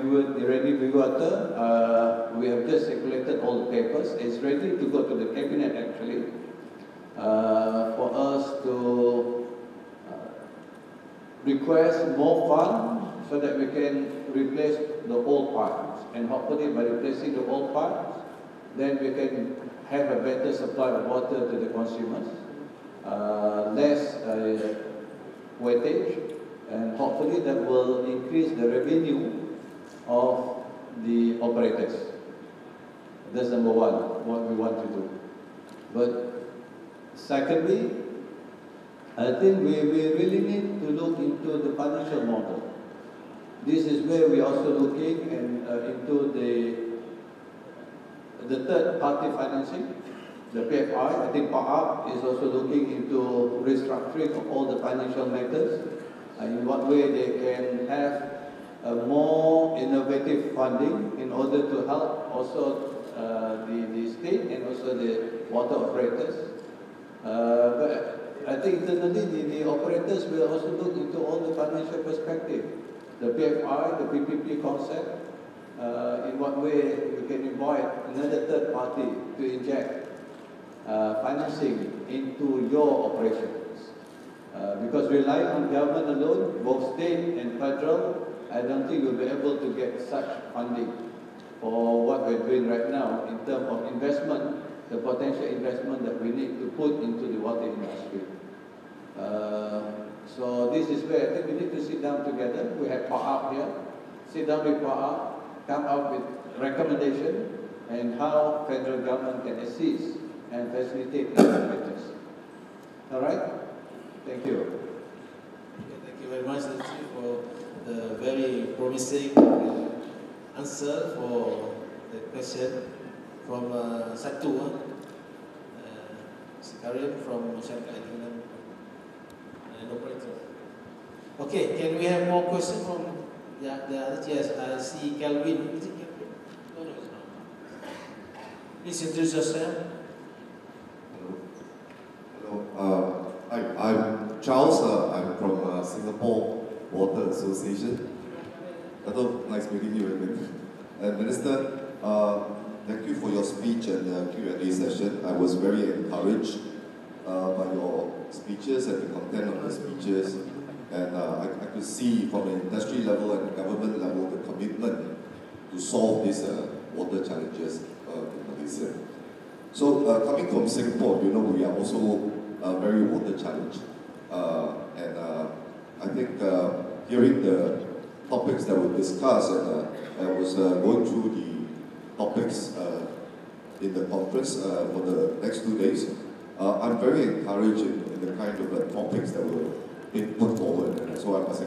water. We have just circulated all the papers. It's ready to go to the cabinet actually for us to request more funds so that we can replace the old parts. And hopefully by replacing the old parts, then we can have a better supply of water to the consumers, less weightage, and hopefully that will increase the revenue of the operators. That's number one, what we want to do. But secondly, I think we really need to look into the financial model. This is where we are also looking into the third-party financing, the PFI. I think PAAP is also looking into restructuring of all the financial matters, in what way they can have more innovative funding in order to help also the state and also the water operators. But I think internally the operators will also look into all the financial perspective, the PFI, the PPP concept, in what way we can invite another third party to inject financing into your operations. Because relying on government alone, both state and federal, I don't think we'll be able to get such funding for what we're doing right now in terms of investment, the potential investment that we need to put into the water industry. So this is where I think we need to sit down together. We have PAAP here. Sit down with PAAP, come up with recommendation and how federal government can assist and facilitate the operators. All right? Thank you. Okay, thank you very much, Chief, for the very promising answer for the question from Satu, Karim from Masyarakat and operator. Okay, can we have more questions from the other? Yes, I see Kelvin. Is it Kelvin? No, it's not. Please introduce yourself. Hello. Hi, I'm Charles. I'm from Singapore Water Association. Datuk, nice meeting you again. And Minister, thank you for your speech and Q&A session. I was very encouraged by your speeches and the content of the speeches. And I could see from the industry level and the government level the commitment to solve these water challenges in Malaysia. So coming from Singapore, you know, we are also very water challenged. And I think hearing the topics that were discussed, and I was going through topics in the conference for the next 2 days. I'm very encouraged in the kind of topics that were being put forward, and so I must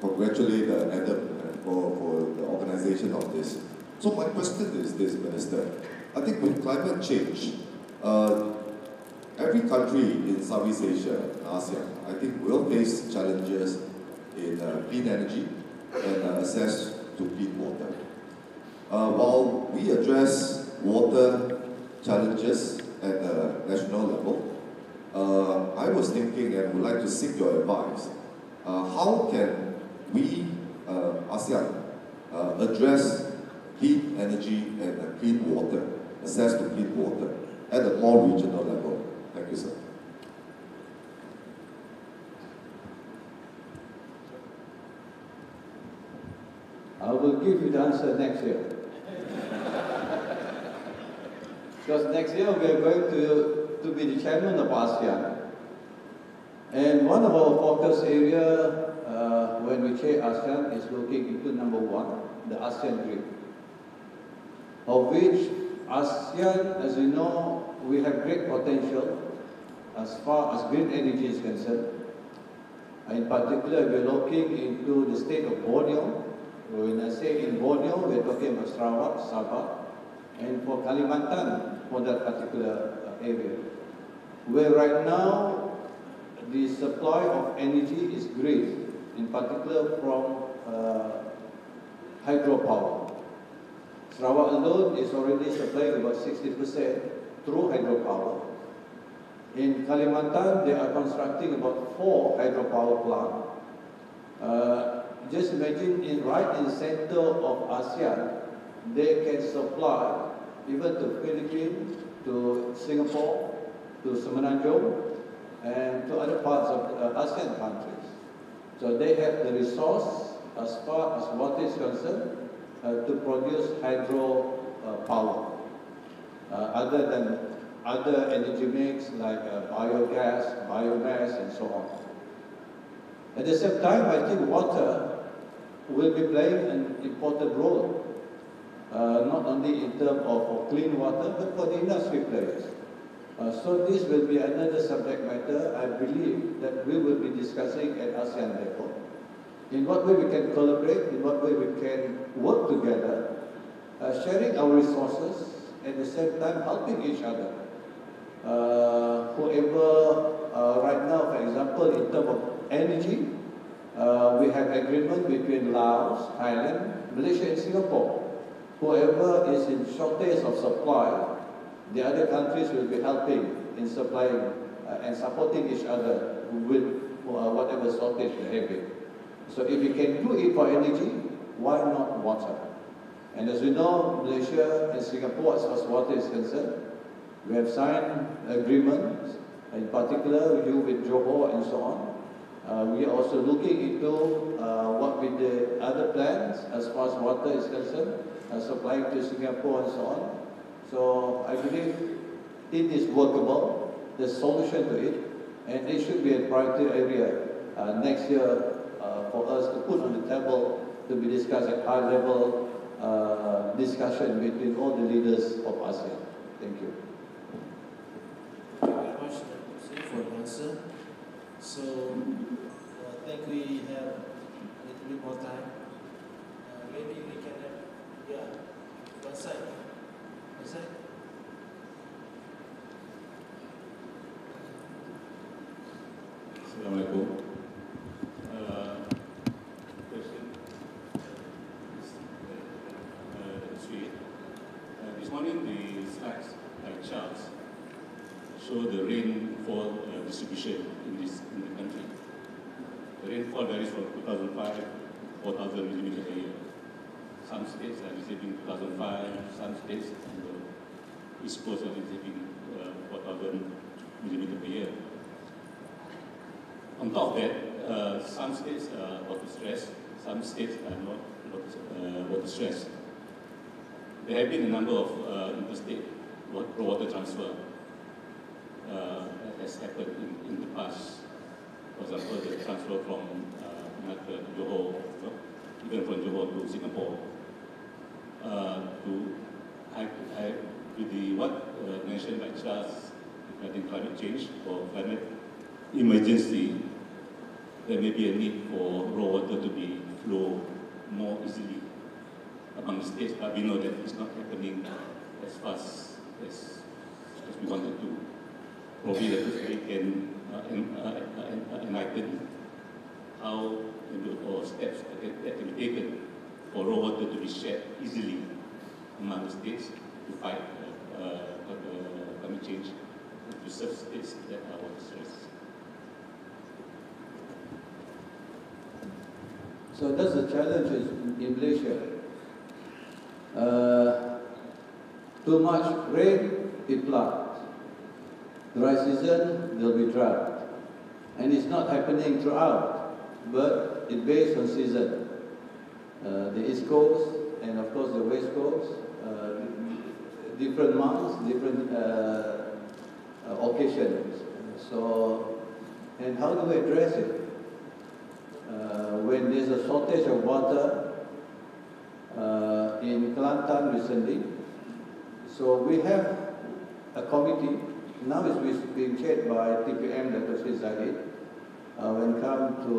congratulate Adam for the organization of this. So my question is this, Minister. I think with climate change, every country in Southeast Asia, ASEAN, I think will face challenges in clean energy and access to clean water. While we address water challenges at the national level, I was thinking and would like to seek your advice. How can we, ASEAN, address clean energy and clean water, access to clean water at a more regional level? Thank you, sir. I will give you the answer next year. Because next year we are going to be the chairman of ASEAN. And one of our focus area when we chair ASEAN is looking into number one, the ASEAN Grid. Of which ASEAN, as you know, we have great potential as far as green energy is concerned. In particular, we're looking into the state of Borneo. When I say in Borneo, we're talking about Sarawak, Sabah, and for Kalimantan, for that particular area. Where right now, the supply of energy is great, in particular from hydropower. Sarawak alone is already supplying about 60% through hydropower. In Kalimantan, they are constructing about 4 hydropower plants. Just imagine, right in the center of ASEAN, they can supply even to Philippines, to Singapore, to Semenanjung, and to other parts of ASEAN countries. So they have the resource, as far as water is concerned, to produce hydro power, other than other energy mix like biogas, biomass, and so on. At the same time, I think water will be playing an important role, not only in terms of clean water, but for the industry players. So this will be another subject matter, I believe, that we will be discussing at ASEAN level. In what way we can collaborate, in what way we can work together, sharing our resources, at the same time helping each other. Whoever, right now, for example, in terms of energy, we have agreement between Laos, Thailand, Malaysia and Singapore. Whoever is in shortage of supply, the other countries will be helping in supplying and supporting each other with whatever shortage they're having. So if we can do it for energy, why not water? And as we know, Malaysia and Singapore, as far as water is concerned, we have signed agreements, in particular you with Johor and so on. We are also looking into what with the other plans as far as water is concerned, supplying to Singapore and so on. So I believe it is workable, the solution to it, and it should be a priority area next year for us to put on the table to be discussed at high level discussion between all the leaders of ASEAN. Thank you. Thank you very much, Datuk, for the answer. So I think we have a little bit more time. Maybe we can have, one side. One side. Assalamualaikum. Question. This morning the slides by charts show the rainfall distribution in the country. The rainfall varies from 2005, 4,000 millimeters a year. Some states are receiving 2005, some states on the East Coast are receiving 4,000 millimeters per year. On top of that, some states are water stressed, some states are not water stressed. There have been a number of interstate water transfer that has happened in the past. For example, the transfer from Johor, even from Johor to Singapore. with the what mentioned by Charles regarding climate change or climate emergency, there may be a need for raw water to be flow more easily among the states, but we know that it's not happening as fast as we wanted to. Probably the Seri can enlighten how or steps that can be taken for raw water to be shared easily among the states to fight climate change and to serve states that are water stressed. So that's the challenge in Malaysia. Too much rain, it floods. Dry season, there'll be drought. And it's not happening throughout, but it's based on season. The East Coast and of course the West Coast, different months, different occasions. So, and how do we address it? When there's a shortage of water in Kelantan recently, so we have a committee, now it's being chaired by TPM, Datuk when it comes to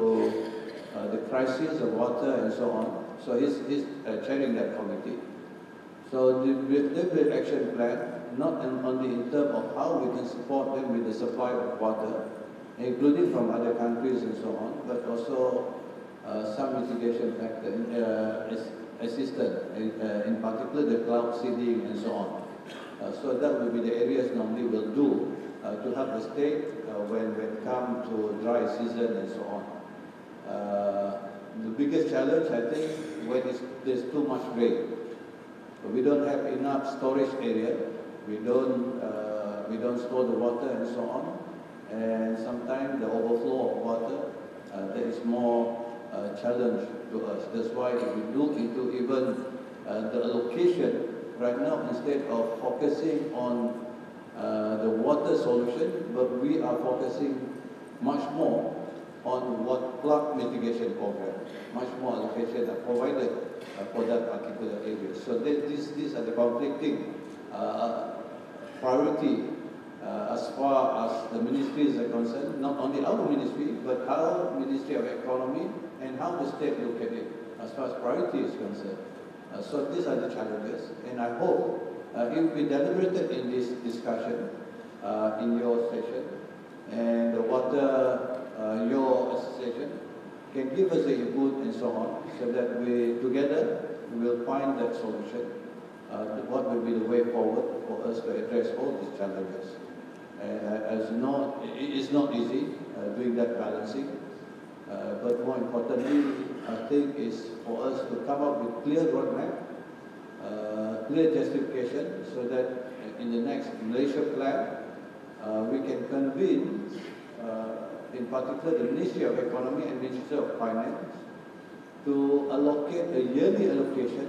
the crisis of water and so on. So he's chairing that committee. So the action plan, not only in terms of how we can support them with the supply of water, including from other countries and so on, but also some mitigation factor, assistance, in particular the cloud seeding and so on. So that will be the areas normally we'll do to help the state when it comes to dry season and so on. The biggest challenge, I think, when there's too much rain. We don't have enough storage area. We don't store the water and so on. And sometimes the overflow of water, that is more challenge to us. That's why we look into even the allocation right now, instead of focusing on the water solution, but we are focusing much more on what flood mitigation program, much more allocation are provided for that particular area. So these are the conflicting priority as far as the ministries are concerned, not only our ministry, but our Ministry of Economy and how the state look at it as far as priority is concerned. So these are the challenges, and I hope if we deliberated in this discussion in your session, and your association can give us the input and so on, so that we together will find that solution. What will be the way forward for us to address all these challenges? It is not easy doing that balancing, but more importantly, I think is for us to come up with clear roadmap, clear justification, so that in the next Malaysia plan, we can convene, in particular the Ministry of Economy and Ministry of Finance, to allocate a yearly allocation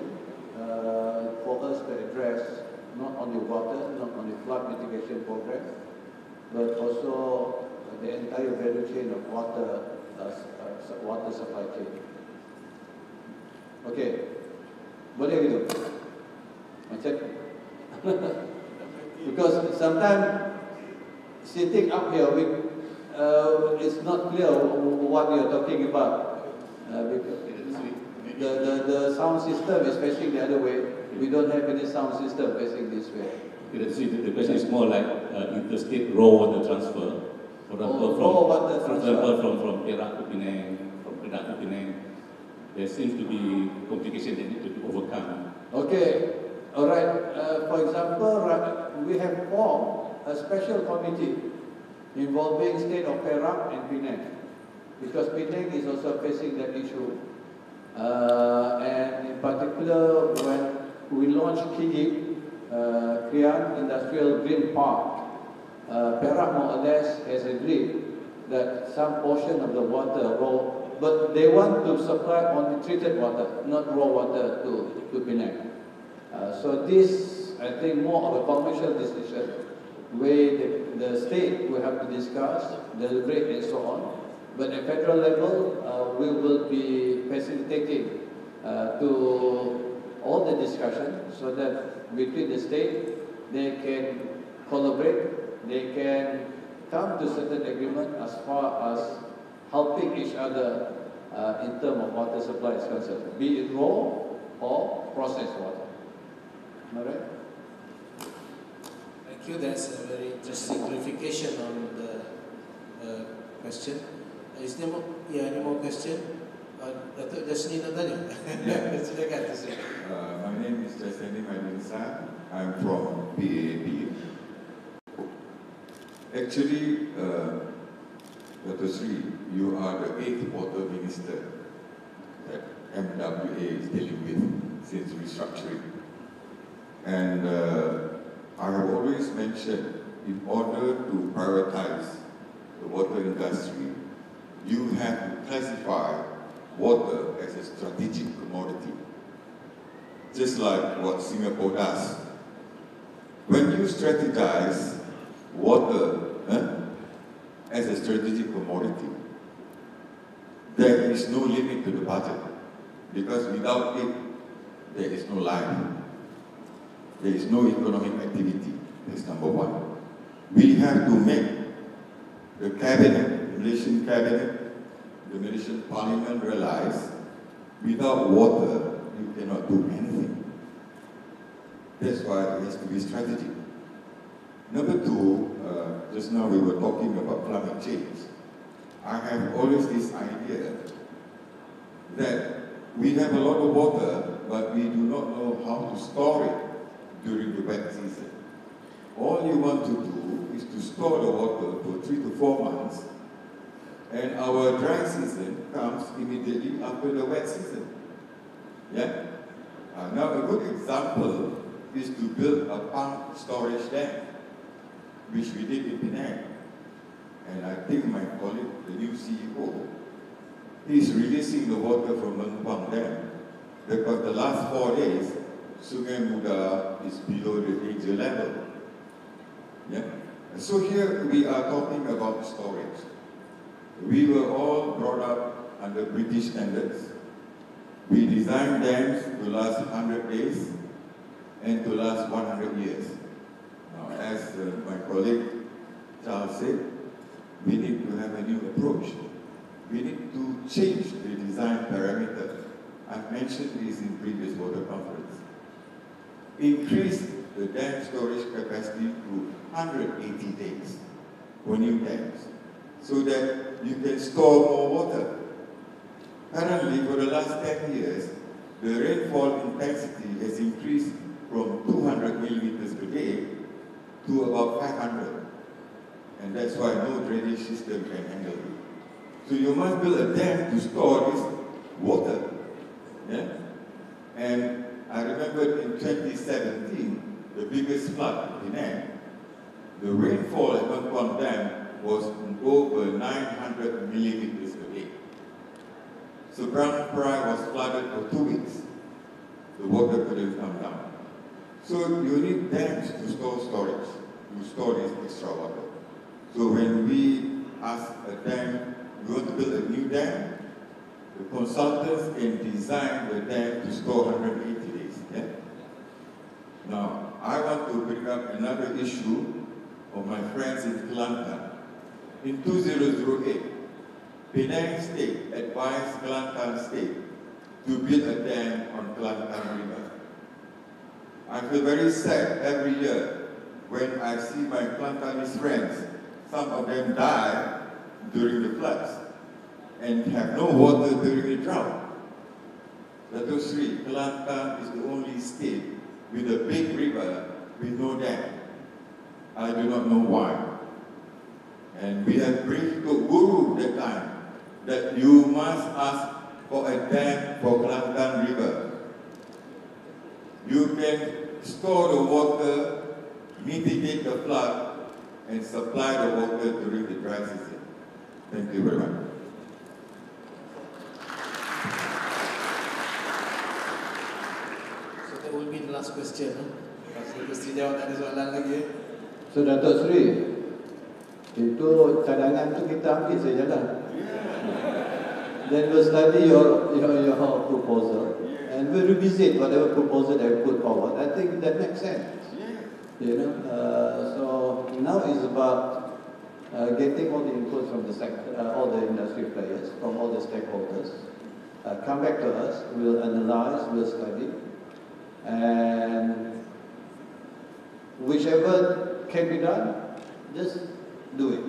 for us to address not only water, not only flood mitigation program, but also the entire value chain of water supply chain. Okay, boleh gitu? Macam because sometimes sitting up here, it's not clear what you're talking about. The sound system is facing the other way. We don't have any sound system facing this way. The question is more like interstate raw water transfer. For example, from Perak to Penang, from Perdana to Penang, there seems to be complications that need to be overcome. Okay, all right. For example, we have formed a special committee involving state of Perak and Penang, because Penang is also facing that issue. And in particular, when we launched Krian Industrial Green Park, Perak more or less has agreed that some portion of the water raw, but they want to supply only treated water, not raw water to Penang. So this, I think, more of a commercial decision, where the state will have to discuss, deliberate and so on. But at federal level, we will be facilitating to all the discussion so that between the state, they can collaborate, they can come to certain agreement as far as helping each other in terms of water supply is concerned, be it raw or processed water. Am I right? Thank you. That's a very interesting clarification on the question. Is there more? Yeah, any more question? Datuk Jasni nak tanya? Yeah. Silakan. My name is Jasni Madinsa. I'm from PAB. Actually, Datuk Seri, you are the 8th water minister that MWA is dealing with since restructuring. And I have always mentioned, in order to prioritize the water industry, you have to classify water as a strategic commodity, just like what Singapore does. When you strategize water as a strategic commodity, there is no limit to the budget, because without it, there is no life. There is no economic activity. That's number one. We have to make the cabinet, the Malaysian cabinet, the Malaysian parliament realize without water, you cannot do anything. That's why it has to be strategic. Number two, just now we were talking about climate change. I have always this idea that we have a lot of water, but we do not know how to store it during the wet season. All you want to do is to store the water for 3 to 4 months, and our dry season comes immediately after the wet season. Yeah? Now a good example is to build a pump storage dam, which we did in Penang. And I think my colleague, the new CEO, is releasing the water from Merangkap Dam, because the last 4 days, Sungai Muda is below the danger level. Yeah? So here we are talking about storage. We were all brought up under British standards. We designed dams to last 100 days and to last 100 years. Now, as my colleague Charles said, we need to have a new approach. We need to change the design parameter. I've mentioned this in previous water conference. Increase the dam storage capacity to 180 days for new dams, so that you can store more water. Currently, for the last 10 years, the rainfall intensity has increased from 200 millimeters per day to about 500. And that's why no drainage system can handle it. So you must build a dam to store this water. Yeah? And I remember in 2017, the biggest flood in Penang, the rainfall at Merangkap Dam was over 900 millimeters per day. So Brown Pride was flooded for 2 weeks. The water couldn't come down. So you need dams to store storage, to store this extra water. So when we ask a dam, we want to build a new dam, the consultants can design the dam to store 180 days. Yeah? Now, I want to bring up another issue of my friends in Kelantan. In 2008, Penang State advised Kelantan State to build a dam on Kelantan River. I feel very sad every year when I see my Kelantanese friends. Some of them die during the floods and have no water during the drought. Datuk Seri, Kelantan is the only state with a big river with no dam. I do not know why. And we have briefed the Guru that time that you must ask for a dam for Kelantan River. You can store the water, mitigate the flood, and supply the water during the dry season. Thank you very much. So that will be the last question. Mesti jawab, tak ada soalan lagi. So Datuk Seri, itu cadangan tu kita ambil sajalah. Then we'll study your proposal and we revisit whatever proposal they put forward. I think that makes sense. You know, so now is about getting all the inputs from the sector, all the industry players, from all the stakeholders. Come back to us, we'll analyze, we'll study, and whichever can be done, just do it.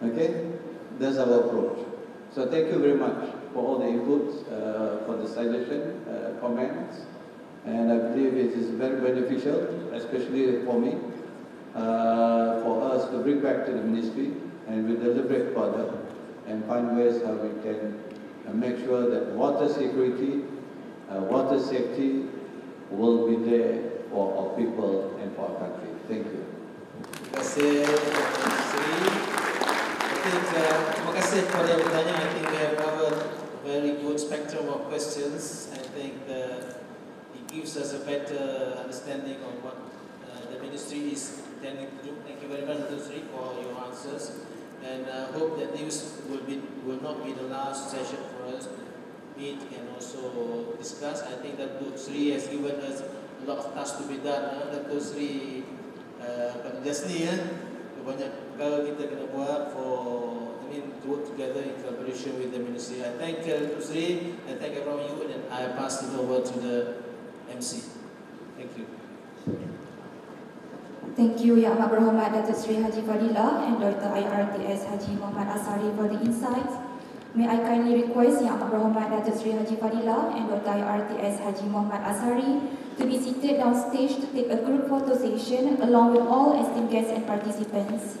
Okay? That's our approach. So thank you very much for all the inputs, for the suggestion, comments, and I believe it is very beneficial, especially for me, for us to bring back to the ministry and we deliberate further and find ways how we can make sure that water security, water safety will be there for our people and for our country. Thank you. Terima kasih, Seri. Terima kasih kepada yang bertanya. I think we have covered a very good spectrum of questions. I think it gives us a better understanding of what the ministry is intending to do. Thank you very much, Datuk Seri, for your answers. And I hope that this will not be the last session for us to meet and also discuss. I think that Datuk Seri has given us a lot of tasks to be done. Datuk Seri just ni banyak perkara kita kena buat to work together in collaboration with the ministry. I thank Datuk Seri and thank everyone you, and I pass it over to the MC. Thank you. Thank you, Yang Amat Berhormat Datuk Seri Haji Fadillah and Dr. IRTS Haji Muhammad Asari for the insights. May I kindly request Yang Amat Berhormat Datuk Seri Haji Fadillah and Dr. IRTS Haji Muhammad Asari to be seated downstage to take a group photo session along with all esteemed guests and participants.